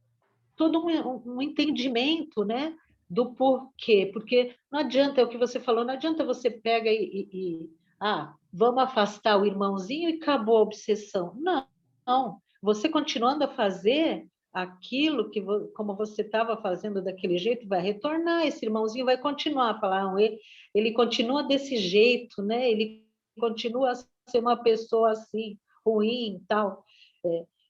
um entendimento, né, do porquê. Porque não adianta, é o que você falou, não adianta você pega vamos afastar o irmãozinho e acabou a obsessão. Não, não. Você continuando a fazer aquilo que, como você estava fazendo daquele jeito, vai retornar, esse irmãozinho vai continuar a falar, não, ele continua desse jeito, né? Ele continua a ser uma pessoa assim, ruim e tal.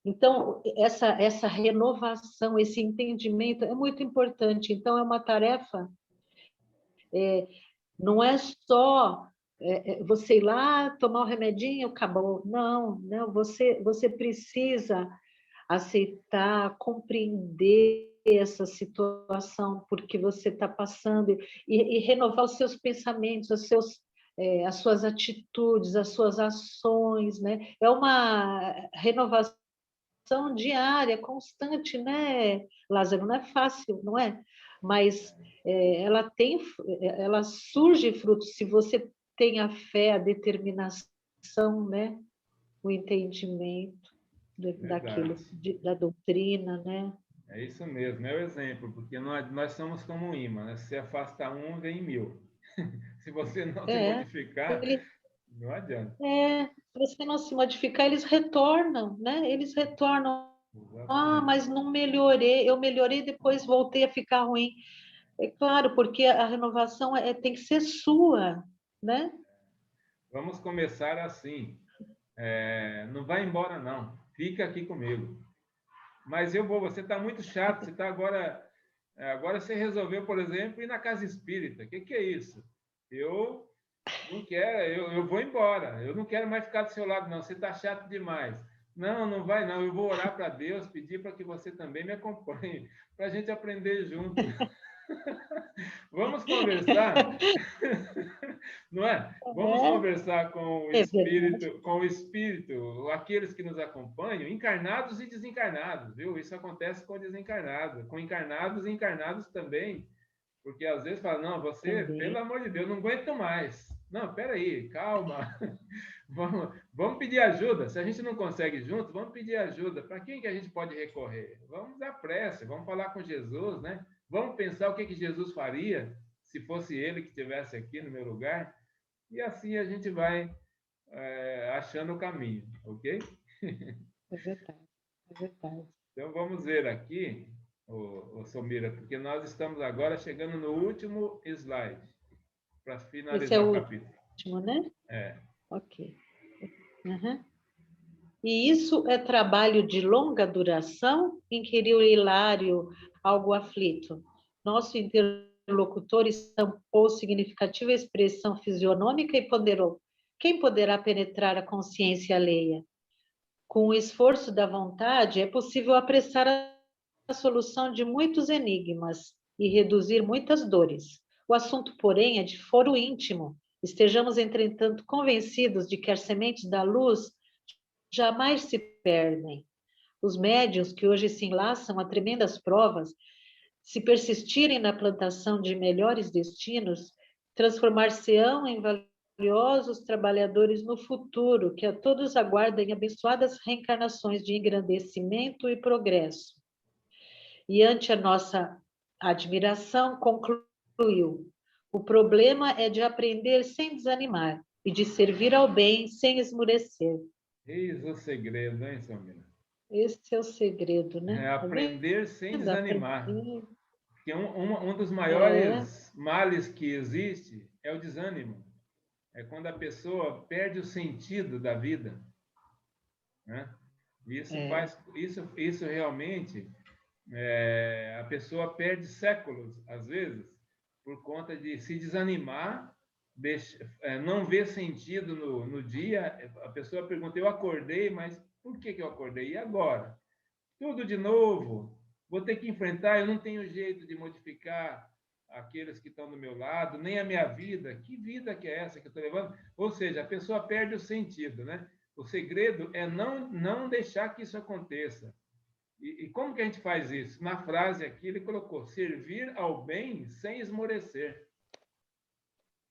Então, essa renovação, esse entendimento é muito importante. Então, é uma tarefa, não é só você ir lá, tomar o remedinho, acabou. Não, não, você precisa aceitar, compreender essa situação porque você está passando e renovar os seus pensamentos, as suas atitudes, as suas ações, né? É uma renovação diária, constante, né, Lázaro? Não é fácil, não é? Mas ela surge fruto se você tem a fé, a determinação, né? O entendimento daquilo, Verdade. da doutrina, né? É isso mesmo, é o exemplo, porque nós somos como um imã, né? Se afasta um, vem mil. Se você não se É, modificar, ele, não adianta. se você não se modificar, eles retornam, né? Eles retornam. Ah, Exatamente. mas não melhorei, eu melhorei, depois voltei a ficar ruim. É claro, porque a renovação tem que ser sua, né? Vamos começar assim. Não vai embora, não. Fica aqui comigo. Mas eu vou, você está muito chato, você está agora. Agora você resolveu, por exemplo, ir na casa espírita. O que é isso? Eu não quero, eu vou embora. Eu não quero mais ficar do seu lado, não. Você está chato demais. Não, não vai, não. Eu vou orar para Deus, pedir para que você também me acompanhe, para a gente aprender junto. Vamos conversar, não é? Vamos conversar É verdade. com o espírito, aqueles que nos acompanham, encarnados e desencarnados, viu? Isso acontece com desencarnados, com encarnados e encarnados também, porque às vezes fala, não, você, pelo Também. amor de Deus, não aguento mais. Não, peraí, calma. Vamos pedir ajuda. Se a gente não consegue junto, vamos pedir ajuda. Para quem que a gente pode recorrer? Vamos dar prece, vamos falar com Jesus, né? Vamos pensar o que Jesus faria se fosse ele que estivesse aqui no meu lugar. E assim a gente vai achando o caminho, ok? É verdade. É verdade. Então vamos ver aqui, Somira, porque nós estamos agora chegando no último slide para Esse é finalizar o o capítulo. último, né? É, Ok. Uhum. E isso é trabalho de longa duração? Inquiriu Hilário, algo aflito. Nosso interlocutor estampou significativa expressão fisionômica e ponderou: quem poderá penetrar a consciência alheia? Com o esforço da vontade, é possível apressar a solução de muitos enigmas e reduzir muitas dores. O assunto, porém, é de foro íntimo. Estejamos, entretanto, convencidos de que as sementes da luz jamais se perdem. Os médiuns que hoje se enlaçam a tremendas provas, se persistirem na plantação de melhores destinos, transformar-se-ão em valiosos trabalhadores no futuro, que a todos aguardem abençoadas reencarnações de engrandecimento e progresso. E ante a nossa admiração, concluiu: o problema é de aprender sem desanimar e de servir ao bem sem esmurecer. eis o segredo, hein, Samira? Esse é o segredo, né? É Tá aprender sem vendo? desanimar. Aprender. Porque um dos É, maiores males que existe é o desânimo. É quando a pessoa perde o sentido da vida, né? é, Isso realmente, a pessoa perde séculos, às vezes, por conta de se desanimar, não ver sentido no dia. A pessoa pergunta, eu acordei, mas por que eu acordei? E agora? Tudo de novo. Vou ter que enfrentar, eu não tenho jeito de modificar aqueles que estão do meu lado, nem a minha vida. Que vida que é essa que eu estou levando? Ou seja, a pessoa perde o sentido, né? O segredo é não deixar que isso aconteça. E como que a gente faz isso? Na frase aqui ele colocou: servir ao bem sem esmorecer.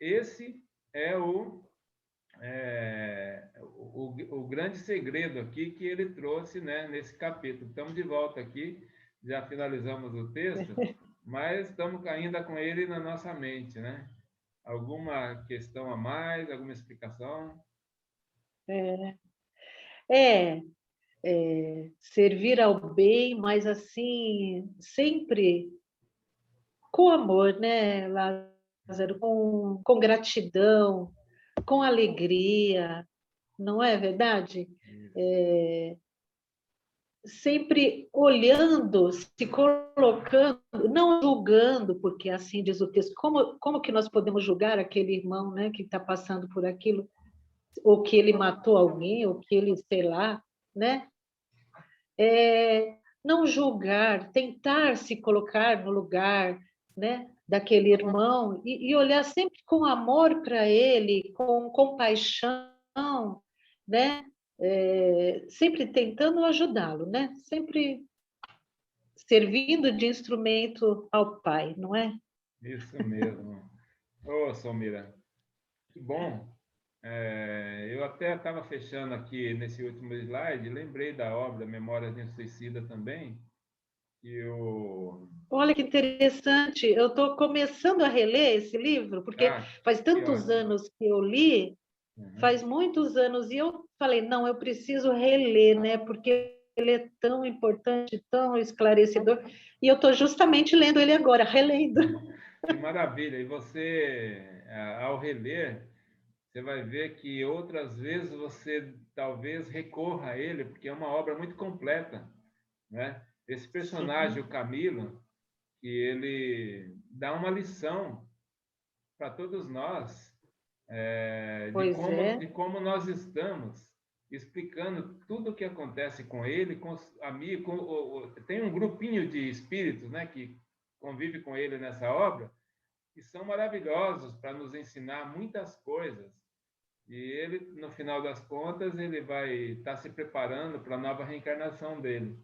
Esse é o grande segredo aqui que ele trouxe, né, nesse capítulo. Estamos de volta aqui, já finalizamos o texto, mas estamos ainda com ele na nossa mente, né? Alguma questão a mais, alguma explicação? É, servir ao bem, mas assim, sempre com amor, né, Lázaro? Com gratidão, com alegria, não é verdade? É, sempre olhando, se colocando, não julgando, porque assim diz o texto, como que nós podemos julgar aquele irmão, né, que está passando por aquilo, ou que ele matou alguém, ou que ele, sei lá, né? Não julgar, tentar se colocar no lugar, né, daquele irmão e olhar sempre com amor para ele, com compaixão, né? Sempre tentando ajudá-lo, né? Sempre servindo de instrumento ao Pai, não é? Isso mesmo. Ô, Somira, que bom. Eu até estava fechando aqui nesse último slide, lembrei da obra Memórias de um Suicida também, que o... Olha que interessante, eu estou começando a reler esse livro, porque Ah, faz que tantos ótimo. anos que eu li, Uhum. faz muitos anos, e eu falei, não, eu preciso reler, né? Porque ele é tão importante, tão esclarecedor, e eu estou justamente lendo ele agora, relendo. Que maravilha! E você, ao reler, você vai ver que outras vezes você talvez recorra a ele, porque é uma obra muito completa, né? Esse personagem, o Sim, Camilo, que ele dá uma lição para todos nós, pois de é, como nós estamos, explicando tudo o que acontece com ele, com os amigos. Tem um grupinho de espíritos, né, que convive com ele nessa obra, que são maravilhosos para nos ensinar muitas coisas. E ele, no final das contas, ele vai estar se preparando para a nova reencarnação dele.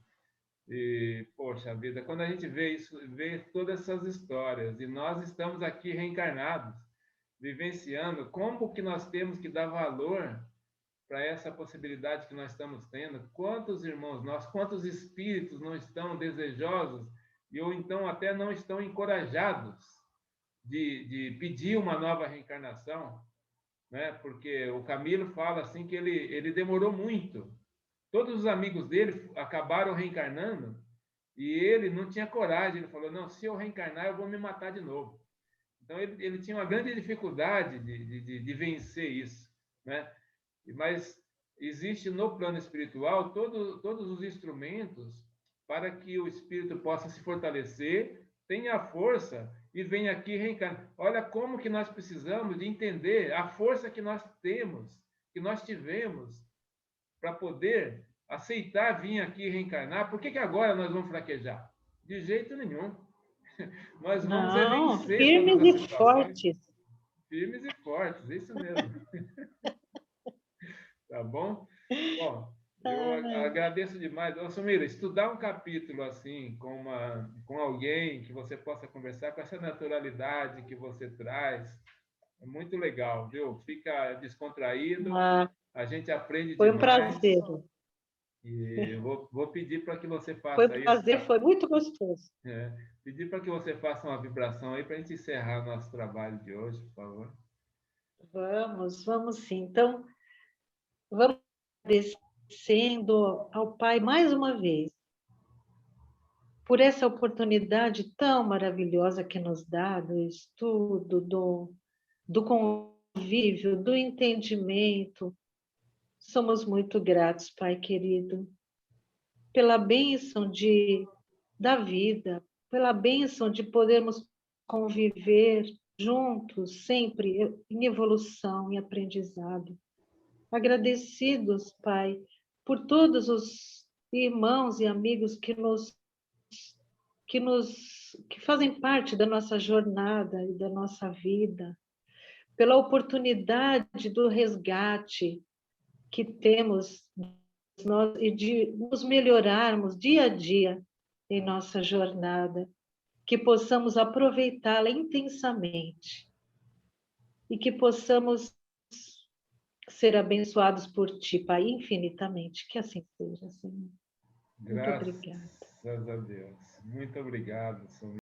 E, poxa vida, quando a gente vê isso, vê todas essas histórias, e nós estamos aqui reencarnados, vivenciando, como que nós temos que dar valor para essa possibilidade que nós estamos tendo? Quantos irmãos nós, quantos espíritos não estão desejosos e ou então até não estão encorajados de pedir uma nova reencarnação, né? Porque o Camilo fala assim que ele demorou muito. Todos os amigos dele acabaram reencarnando e ele não tinha coragem. Ele falou: não, se eu reencarnar, eu vou me matar de novo. Então ele tinha uma grande dificuldade de vencer isso, né? Mas existe no plano espiritual todos os instrumentos para que o espírito possa se fortalecer, tenha força e venha aqui reencarnar. Olha como que nós precisamos de entender a força que nós temos, que nós tivemos para poder aceitar vir aqui reencarnar. Por que agora nós vamos fraquejar? De jeito nenhum. Nós vamos não, vencer todas firmes as e situações fortes. firmes e fortes, isso mesmo. Tá bom? Bom, eu Ai, agradeço demais. Ô, Sumira, estudar um capítulo assim com alguém que você possa conversar com essa naturalidade que você traz, é muito legal, viu? Fica descontraído, ah, a gente aprende foi um demais prazer. e eu vou pedir para que você Foi um faça isso, prazer, foi muito gostoso. é, pedir para que você faça uma vibração aí para a gente encerrar nosso trabalho de hoje, por favor. Vamos sim. Então, vamos agradecendo ao Pai mais uma vez por essa oportunidade tão maravilhosa que nos dá do estudo, do convívio, do entendimento. Somos muito gratos, Pai querido, pela bênção da vida, pela bênção de podermos conviver juntos, sempre em evolução e aprendizado. Agradecidos, Pai, por todos os irmãos e amigos que fazem parte da nossa jornada e da nossa vida, pela oportunidade do resgate que temos nós e de nos melhorarmos dia a dia em nossa jornada, que possamos aproveitá-la intensamente e que possamos ser abençoados por Ti, Pai, infinitamente. Que assim seja, Senhor. Muito Graças obrigada. a Deus. Muito obrigado, Sumira.